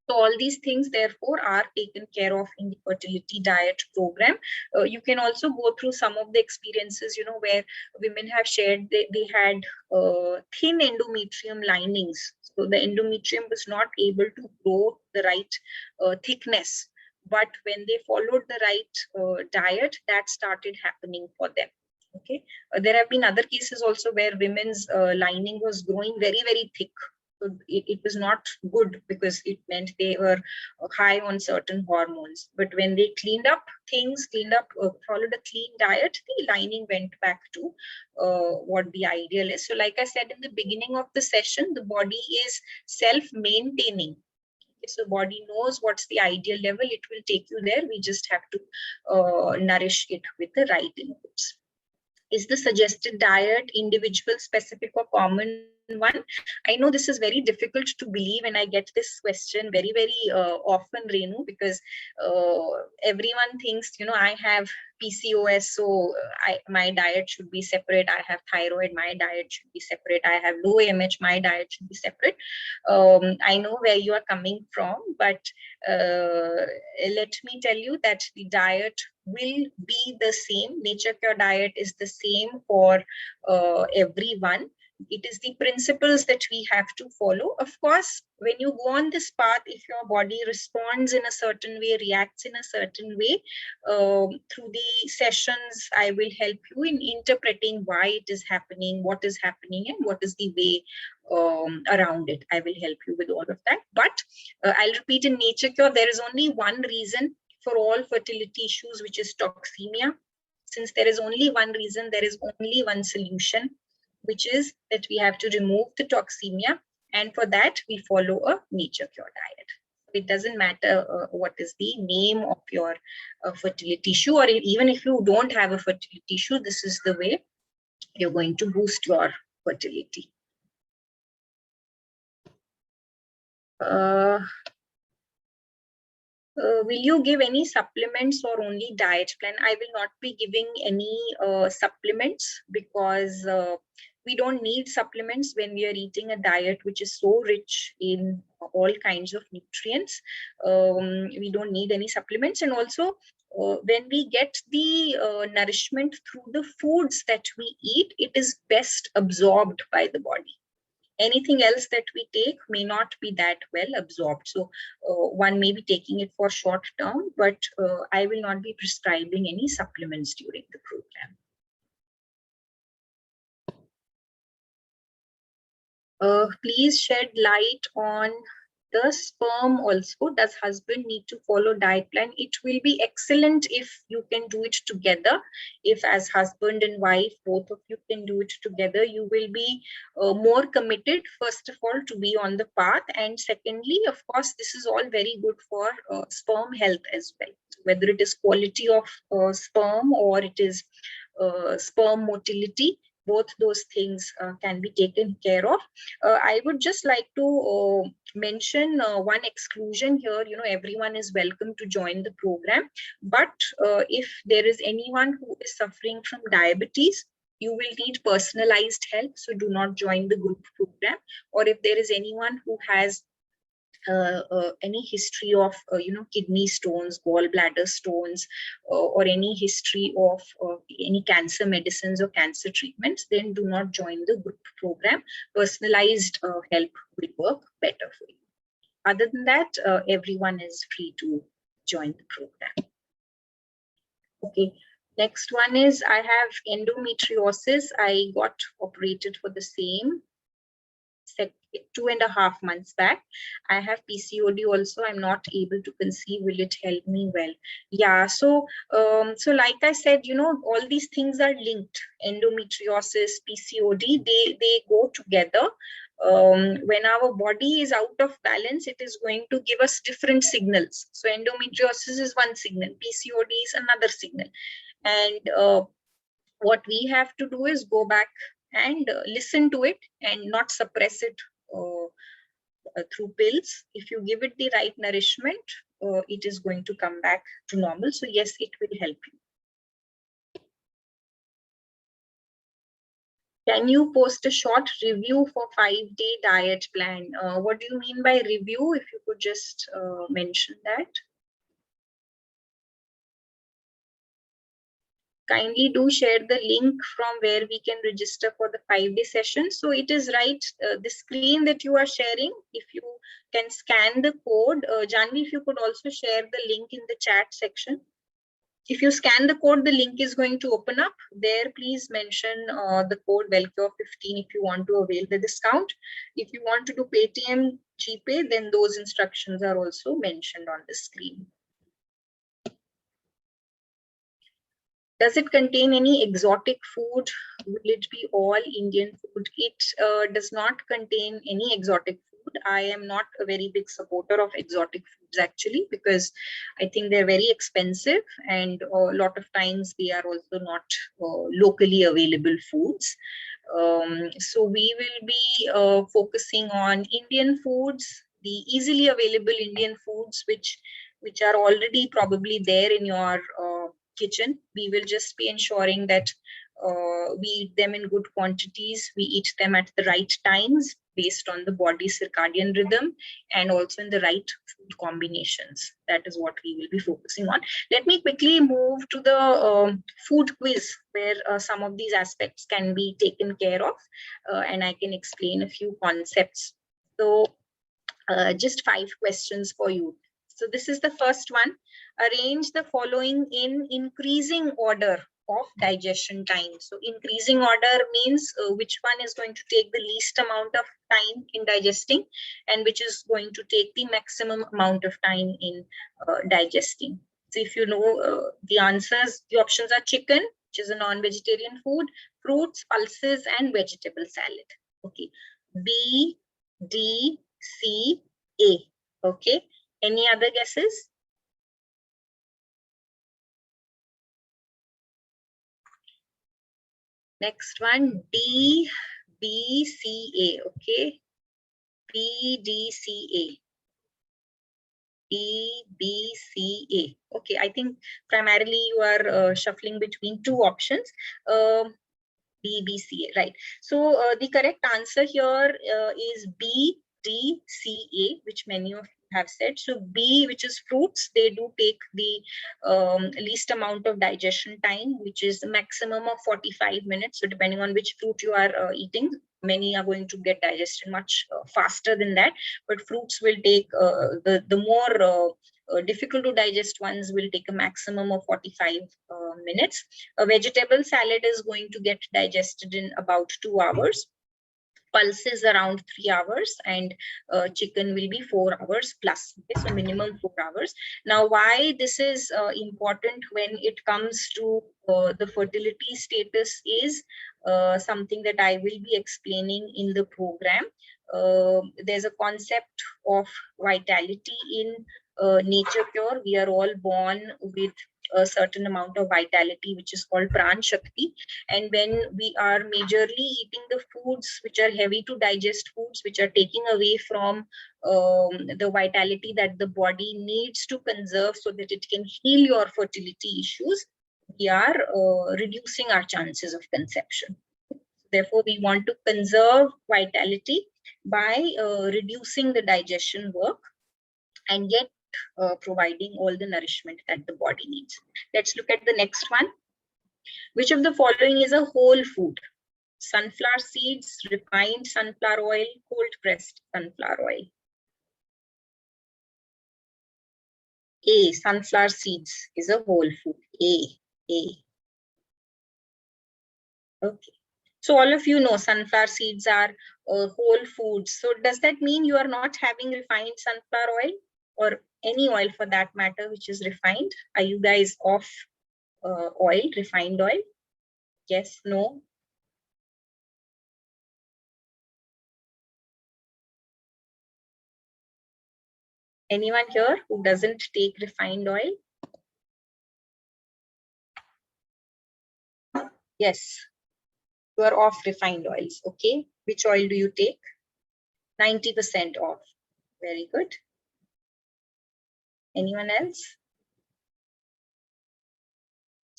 So all these things, therefore, are taken care of in the fertility diet program. You can also go through some of the experiences, you know, where women have shared they had thin endometrium linings. So the endometrium was not able to grow the right thickness. But when they followed the right diet, that started happening for them. Okay. There have been other cases also where women's lining was growing very, very thick. So it was not good because it meant they were high on certain hormones. But when they cleaned up things, followed a clean diet, the lining went back to what the ideal is. So like I said in the beginning of the session, the body is self-maintaining. So body knows what's the ideal level. It will take you there. We just have to nourish it with the right inputs. Is the suggested diet individual specific or common one? I know this is very difficult to believe, and I get this question very, very often, Renu, because everyone thinks, I have PCOS, so my diet should be separate. I have thyroid, my diet should be separate. I have low AMH, my diet should be separate. I know where you are coming from, but let me tell you that the diet will be the same. Nature Cure diet is the same for everyone. It is the principles that we have to follow. Of course, when you go on this path, if your body responds in a certain way, reacts in a certain way, through the sessions, I will help you in interpreting why it is happening, what is happening, and what is the way around it. I will help you with all of that. But I'll repeat, in Nature Cure, there is only one reason for all fertility issues, which is toxemia. Since there is only one reason, there is only one solution, which is that we have to remove the toxemia. And for that, we follow a Nature Cure diet. It doesn't matter what is the name of your fertility issue, or even if you don't have a fertility issue, this is the way you're going to boost your fertility. Will you give any supplements or only diet plan? I will not be giving any supplements because we don't need supplements when we are eating a diet which is so rich in all kinds of nutrients. We don't need any supplements. And also, when we get the nourishment through the foods that we eat, it is best absorbed by the body. Anything else that we take may not be that well absorbed. So one may be taking it for short term, but I will not be prescribing any supplements during the program. Please shed light on the sperm also. Does husband need to follow diet plan? It will be excellent if you can do it together. If as husband and wife, both of you can do it together, you will be more committed, first of all, to be on the path. And secondly, of course, this is all very good for sperm health as well. Whether it is quality of sperm or it is sperm motility, both those things can be taken care of. I would just like to mention one exclusion here. Everyone is welcome to join the program, but if there is anyone who is suffering from diabetes, you will need personalized help, so do not join the group program. Or if there is anyone who has any history of kidney stones, gallbladder stones, or any history of any cancer medicines or cancer treatments, then do not join the group program. Personalized help will work better for you. Other than that, everyone is free to join the program. Okay. Next one is, I have endometriosis. I got operated for the same 2.5 months back. I have PCOD also. I'm not able to conceive. Will it help me? Well, yeah. So like I said, all these things are linked. Endometriosis, PCOD, they go together. When our body is out of balance, it is going to give us different signals. So endometriosis is one signal, PCOD is another signal. And what we have to do is go back and listen to it and not suppress it through pills. If you give it the right nourishment, it is going to come back to normal. So yes, it will help you. Can you post a short review for 5-day diet plan? What do you mean by review? If you could just mention that. Kindly do share the link from where we can register for the 5-day session. So it is right, the screen that you are sharing, if you can scan the code. Janvi, if you could also share the link in the chat section. If you scan the code, the link is going to open up. There, please mention the code Wellcure 15 if you want to avail the discount. If you want to do Paytm, GPay, then those instructions are also mentioned on the screen. Does it contain any exotic food? Will it be all Indian food? It does not contain any exotic food. I am not a very big supporter of exotic foods actually, because I think they're very expensive, and a lot of times they are also not locally available foods. So we will be focusing on Indian foods, the easily available Indian foods, which are already probably there in your kitchen. We will just be ensuring that we eat them in good quantities, we eat them at the right times based on the body's circadian rhythm, and also in the right food combinations. That is what we will be focusing on. Let me quickly move to the food quiz, where some of these aspects can be taken care of, and I can explain a few concepts. So just 5 questions for you. So this is the first one. Arrange the following in increasing order of digestion time. So increasing order means which one is going to take the least amount of time in digesting, and which is going to take the maximum amount of time in digesting. So if you know the answers, the options are chicken, which is a non-vegetarian food, fruits, pulses, and vegetable salad. Okay. B, D, C, A. Okay. Any other guesses? Next one, D, B, C, A. Okay. B, D, C, A. D, B, C, A. Okay. I think primarily you are shuffling between 2 options. B, B, C, A. Right. So the correct answer here is B, D, C, A, which many of you have said. So B, which is fruits, they do take the least amount of digestion time, which is the maximum of 45 minutes. So depending on which fruit you are eating, many are going to get digested much faster than that. But fruits will take the more difficult to digest ones will take a maximum of 45 minutes. A vegetable salad is going to get digested in about 2 hours. Pulses around 3 hours, and chicken will be 4 hours plus. Okay, so minimum 4 hours. Now, why this is important when it comes to the fertility status is something that I will be explaining in the program. There's a concept of vitality in nature cure. We are all born with a certain amount of vitality, which is called Pran Shakti. And when we are majorly eating the foods which are heavy to digest foods, which are taking away from the vitality that the body needs to conserve so that it can heal your fertility issues, we are reducing our chances of conception. Therefore, we want to conserve vitality by reducing the digestion work and yet providing all the nourishment that the body needs. Let's look at the next one. Which of the following is a whole food? Sunflower seeds, refined sunflower oil, cold pressed sunflower oil. A, sunflower seeds is a whole food. A. Okay. So all of you know sunflower seeds are whole foods. So does that mean you are not having refined sunflower oil, or any oil for that matter, which is refined? Are you guys off oil, refined oil? Yes, no? Anyone here who doesn't take refined oil? Yes, you are off refined oils. Okay, which oil do you take? 90% off. Very good. Anyone else?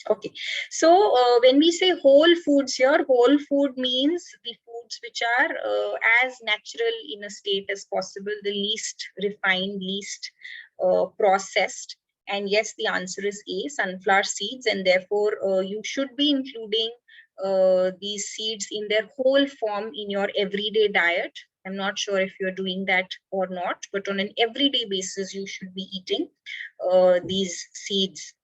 Okay, so when we say whole foods here, whole food means the foods which are as natural in a state as possible, the least refined, least processed. And yes, the answer is A, sunflower seeds, and therefore you should be including these seeds in their whole form in your everyday diet. I'm not sure if you're doing that or not, but on an everyday basis, you should be eating these seeds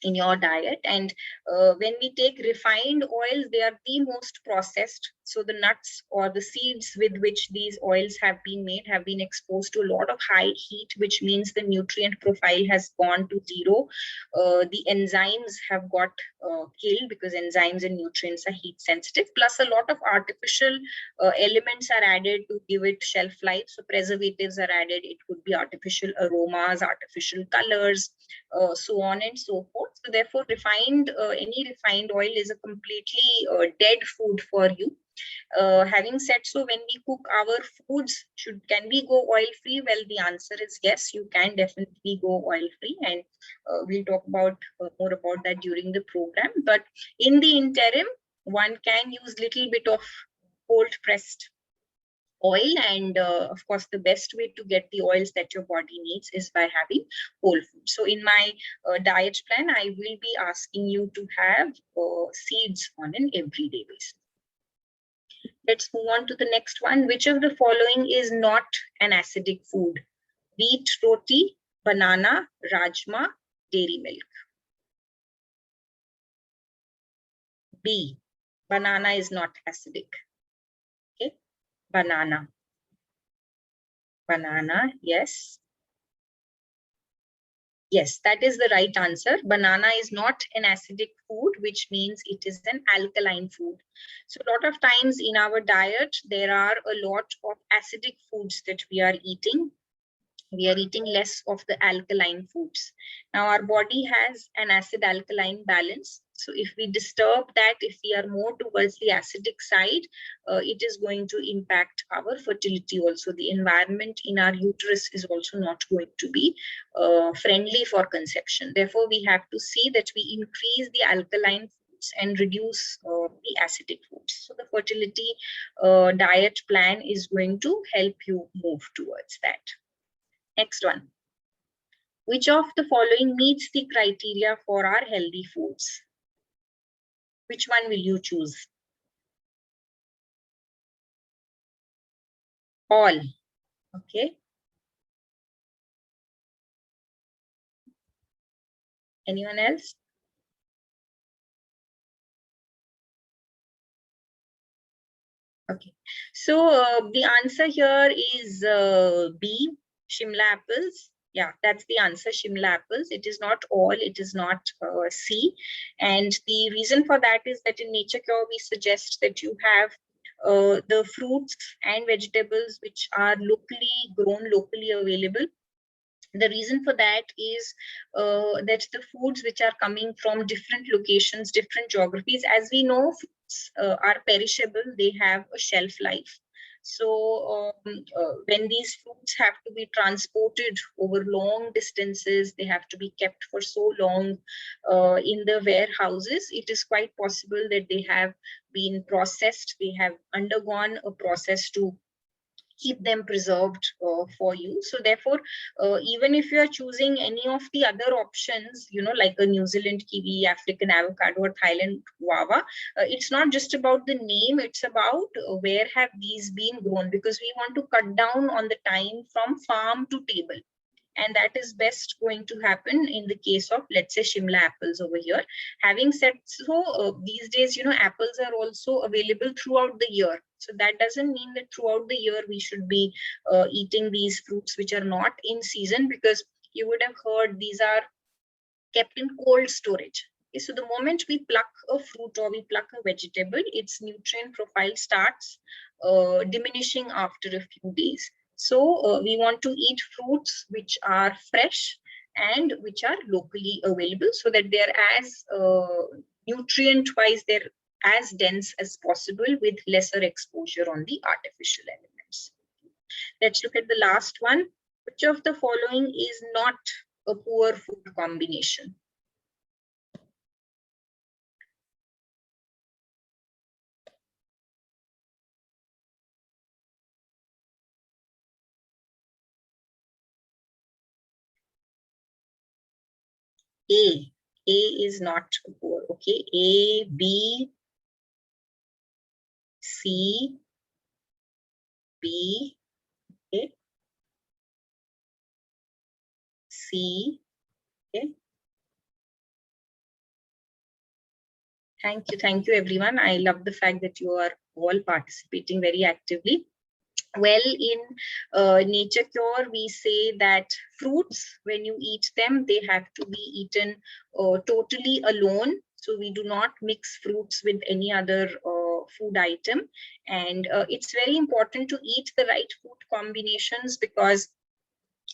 in your diet. And when we take refined oils, they are the most processed. So the nuts or the seeds with which these oils have been made have been exposed to a lot of high heat, which means the nutrient profile has gone to zero. The enzymes have got killed, because enzymes and nutrients are heat sensitive. Plus a lot of artificial elements are added to give it shelf life. So preservatives are added. It could be artificial aromas, artificial colors, so on and so forth. So therefore, any refined oil is a completely dead food for you. Having said so, when we cook our foods, can we go oil free? Well, the answer is yes, you can definitely go oil free, and we'll talk about more about that during the program. But in the interim, one can use little bit of cold pressed oil, and of course the best way to get the oils that your body needs is by having whole food. So in my diet plan, I will be asking you to have seeds on an everyday basis. Let's move on to the next one. Which of the following is not an acidic food? Wheat roti, banana, rajma, dairy milk. B, banana is not acidic. Okay, banana. Banana, yes. Yes, that is the right answer. Banana is not an acidic food, which means it is an alkaline food. So a lot of times in our diet, there are a lot of acidic foods that we are eating. We are eating less of the alkaline foods. Now our body has an acid alkaline balance. So if we disturb that, if we are more towards the acidic side, it is going to impact our fertility also. The environment in our uterus is also not going to be friendly for conception. Therefore, we have to see that we increase the alkaline foods and reduce the acidic foods. So the fertility diet plan is going to help you move towards that. Next one. Which of the following meets the criteria for our healthy foods? Which one will you choose? All. Okay. Anyone else? Okay. So the answer here is B, Shimla apples. Yeah, that's the answer, Shimla apples. It is not all, it is not C. And the reason for that is that in Nature Cure, we suggest that you have the fruits and vegetables which are locally grown, locally available. The reason for that is that the foods which are coming from different locations, different geographies, as we know, foods are perishable, they have a shelf life. So when these foods have to be transported over long distances, they have to be kept for so long in the warehouses, it is quite possible that they have been processed, they have undergone a process to keep them preserved for you. So therefore, even if you are choosing any of the other options, like a New Zealand kiwi, African avocado, or Thailand guava, it's not just about the name, it's about where have these been grown, because we want to cut down on the time from farm to table. And that is best going to happen in the case of, let's say, Shimla apples over here. Having said so, these days, apples are also available throughout the year. So that doesn't mean that throughout the year we should be eating these fruits which are not in season, because you would have heard these are kept in cold storage. Okay, so the moment we pluck a fruit or we pluck a vegetable, its nutrient profile starts diminishing after a few days. So we want to eat fruits which are fresh and which are locally available, so that they're as nutrient-wise, they're as dense as possible with lesser exposure on the artificial elements. Let's look at the last one. Which of the following is not a poor food combination? A. A is not poor. Okay. A, B, C, B, okay, C, okay, Thank you, everyone. I love the fact that you are all participating very actively. Well, in Nature Cure, we say that fruits, when you eat them, they have to be eaten totally alone. So we do not mix fruits with any other food item. And it's very important to eat the right food combinations, because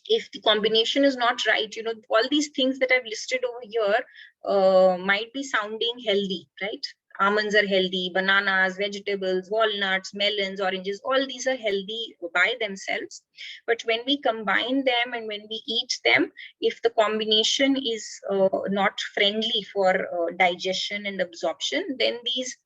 if the combination is not right, all these things that I've listed over here might be sounding healthy, right? Almonds are healthy, bananas, vegetables, walnuts, melons, oranges, all these are healthy by themselves. But when we combine them and when we eat them, if the combination is not friendly for digestion and absorption, then these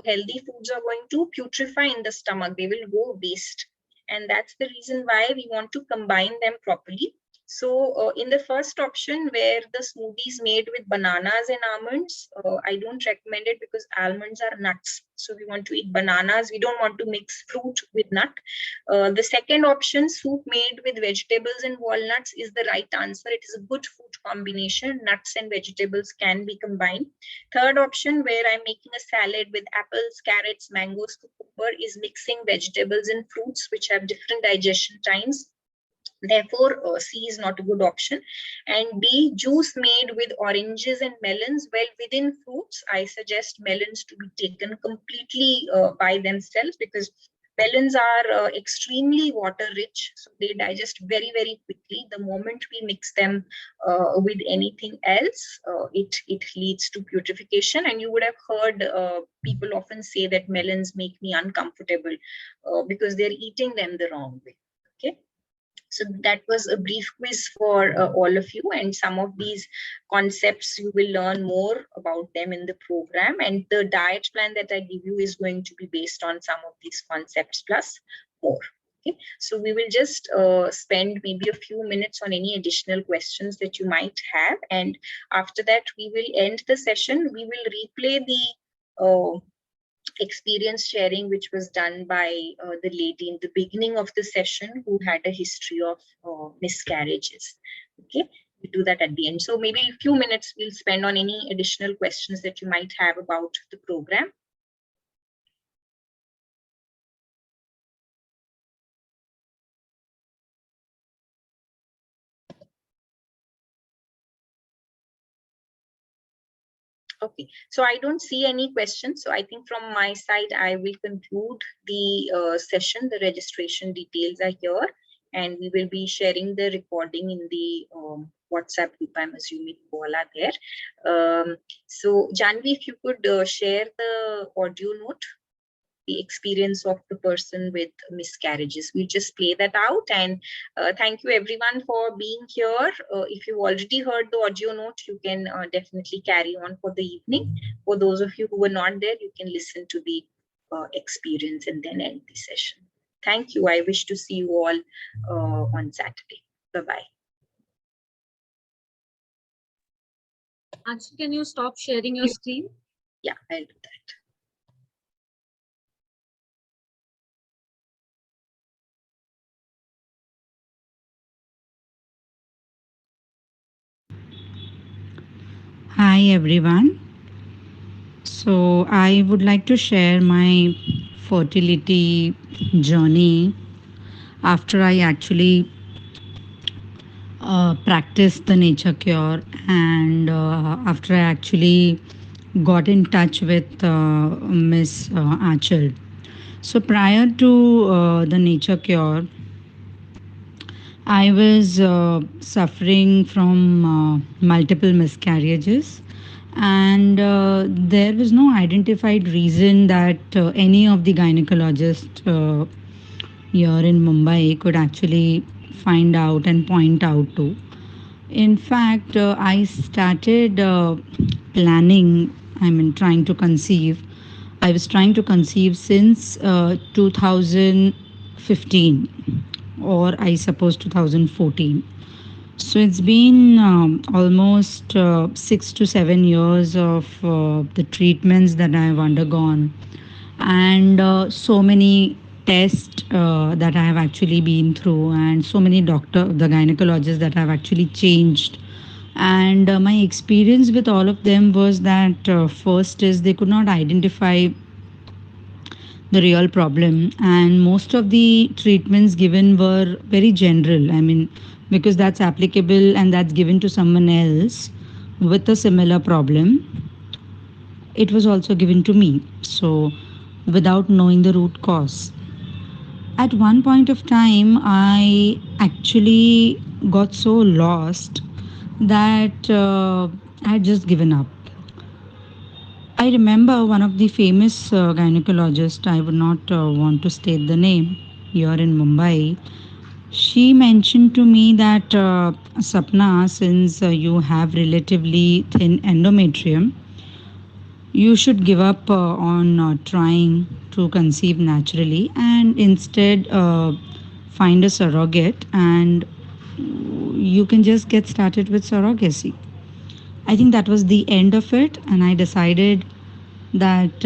healthy foods are going to putrefy in the stomach. They will go waste. And that's the reason why we want to combine them properly. So in the first option, where the smoothie is made with bananas and almonds, I don't recommend it because almonds are nuts. So we want to eat bananas. We don't want to mix fruit with nut. The second option, soup made with vegetables and walnuts, is the right answer. It is a good food combination. Nuts and vegetables can be combined. Third option, where I'm making a salad with apples, carrots, mangoes, cucumber, is mixing vegetables and fruits which have different digestion times. Therefore, C is not a good option. And D, juice made with oranges and melons. Well, within fruits, I suggest melons to be taken completely by themselves, because melons are extremely water rich, so they digest very, very quickly. The moment we mix them with anything else, it leads to putrefaction. And you would have heard people often say that melons make me uncomfortable because they're eating them the wrong way. Okay. So that was a brief quiz for all of you, and some of these concepts you will learn more about them in the program, and the diet plan that I give you is going to be based on some of these concepts plus more. Okay, so we will just spend maybe a few minutes on any additional questions that you might have, and after that we will end the session. We will replay the experience sharing which was done by the lady in the beginning of the session who had a history of miscarriages. Okay, we do that at the end. So maybe a few minutes we'll spend on any additional questions that you might have about the program. Okay, so I don't see any questions. So I think from my side, I will conclude the session. The registration details are here, and we will be sharing the recording in the WhatsApp group. I'm assuming you all are there. So Janvi, if you could share the audio note, the experience of the person with miscarriages. We'll just play that out, and thank you everyone for being here. If you've already heard the audio note, you can definitely carry on for the evening. For those of you who were not there, you can listen to the experience and then end the session. Thank you. I wish to see you all on Saturday. Bye-bye. Actually, can you stop sharing your screen? Yeah, I'll do that. Hi everyone. So I would like to share my fertility journey after I actually practiced the nature cure, and after I actually got in touch with Miss Achal. So prior to the nature cure, I was suffering from multiple miscarriages, and there was no identified reason that any of the gynecologists here in Mumbai could actually find out and point out to. In fact, I started planning, trying to conceive. I was trying to conceive since 2015, or I suppose 2014. So it's been almost 6 to 7 years of the treatments that I've undergone, and so many tests that I have actually been through, and so many the gynecologists that have actually changed And my experience with all of them was that first is they could not identify the real problem, and most of the treatments given were very general. I mean, because that's applicable and that's given to someone else with a similar problem, it was also given to me. So, without knowing the root cause. At one point of time, I actually got so lost that I had just given up. I remember one of the famous gynecologists, I would not want to state the name, here in Mumbai. She mentioned to me that, Sapna, since you have relatively thin endometrium, you should give up on trying to conceive naturally and instead find a surrogate, and you can just get started with surrogacy. I think that was the end of it, and I decided that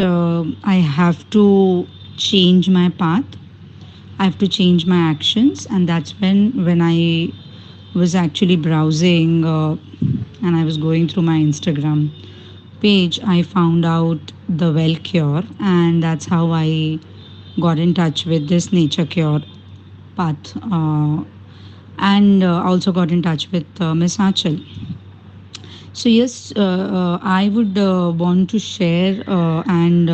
I have to change my path. I have to change my actions, and that's when I was actually browsing and I was going through my Instagram page. I found out the Wellcure, and that's how I got in touch with this nature cure path, and also got in touch with Miss Achal. So yes, I would want to share and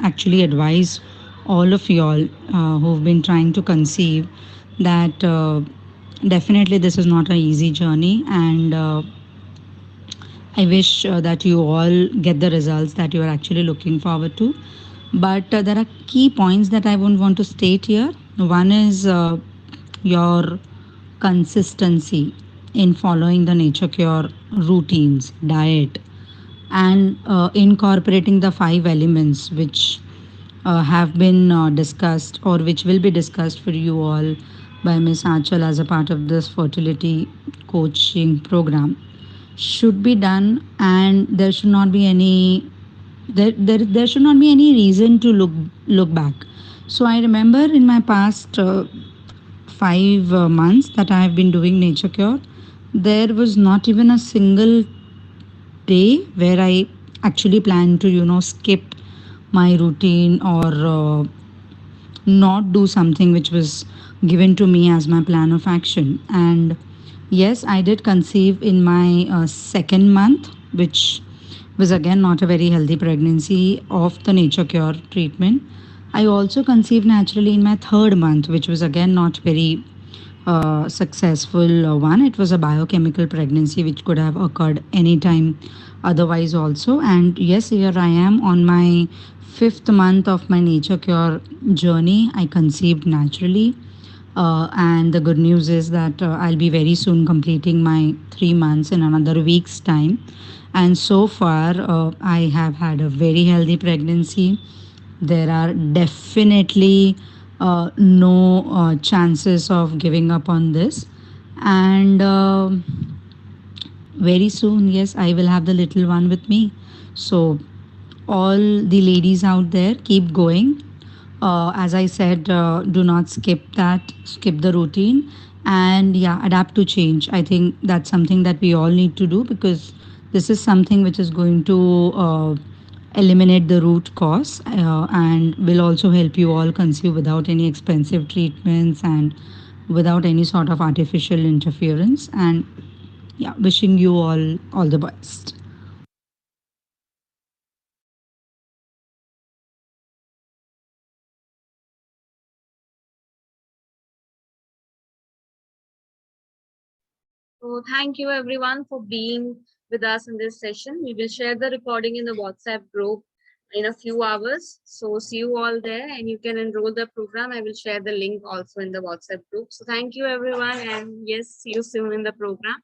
actually advise all of y'all who've been trying to conceive that definitely this is not an easy journey, and I wish that you all get the results that you are actually looking forward to. But there are key points that I would want to state here. One is your consistency in following the nature cure routines, diet, and incorporating the five elements which have been discussed or which will be discussed for you all by Miss Achal as a part of this fertility coaching program should be done, and there should not be any there should not be any reason to look back. So I remember in my past 5 months that I have been doing nature cure, there was not even a single day where I actually plan to, skip my routine or not do something which was given to me as my plan of action. And yes, I did conceive in my second month, which was again not a very healthy pregnancy of the nature cure treatment. I also conceived naturally in my third month, which was again not very successful one. It was a biochemical pregnancy which could have occurred anytime otherwise also. And yes, here I am on my fifth month of my nature cure journey. I conceived naturally. And the good news is that I'll be very soon completing my 3 months in another week's time. And so far, I have had a very healthy pregnancy. There are definitely no chances of giving up on this. And very soon, yes, I will have the little one with me. So, all the ladies out there, keep going. As I said, do not skip the routine, and yeah, adapt to change. I think that's something that we all need to do, because this is something which is going to eliminate the root cause, and will also help you all conceive without any expensive treatments and without any sort of artificial interference. And yeah, wishing you all the best. So thank you everyone for being with us in this session. We will share the recording in the WhatsApp group in a few hours. So see you all there, and you can enroll the program. I will share the link also in the WhatsApp group. So thank you everyone, and yes, see you soon in the program.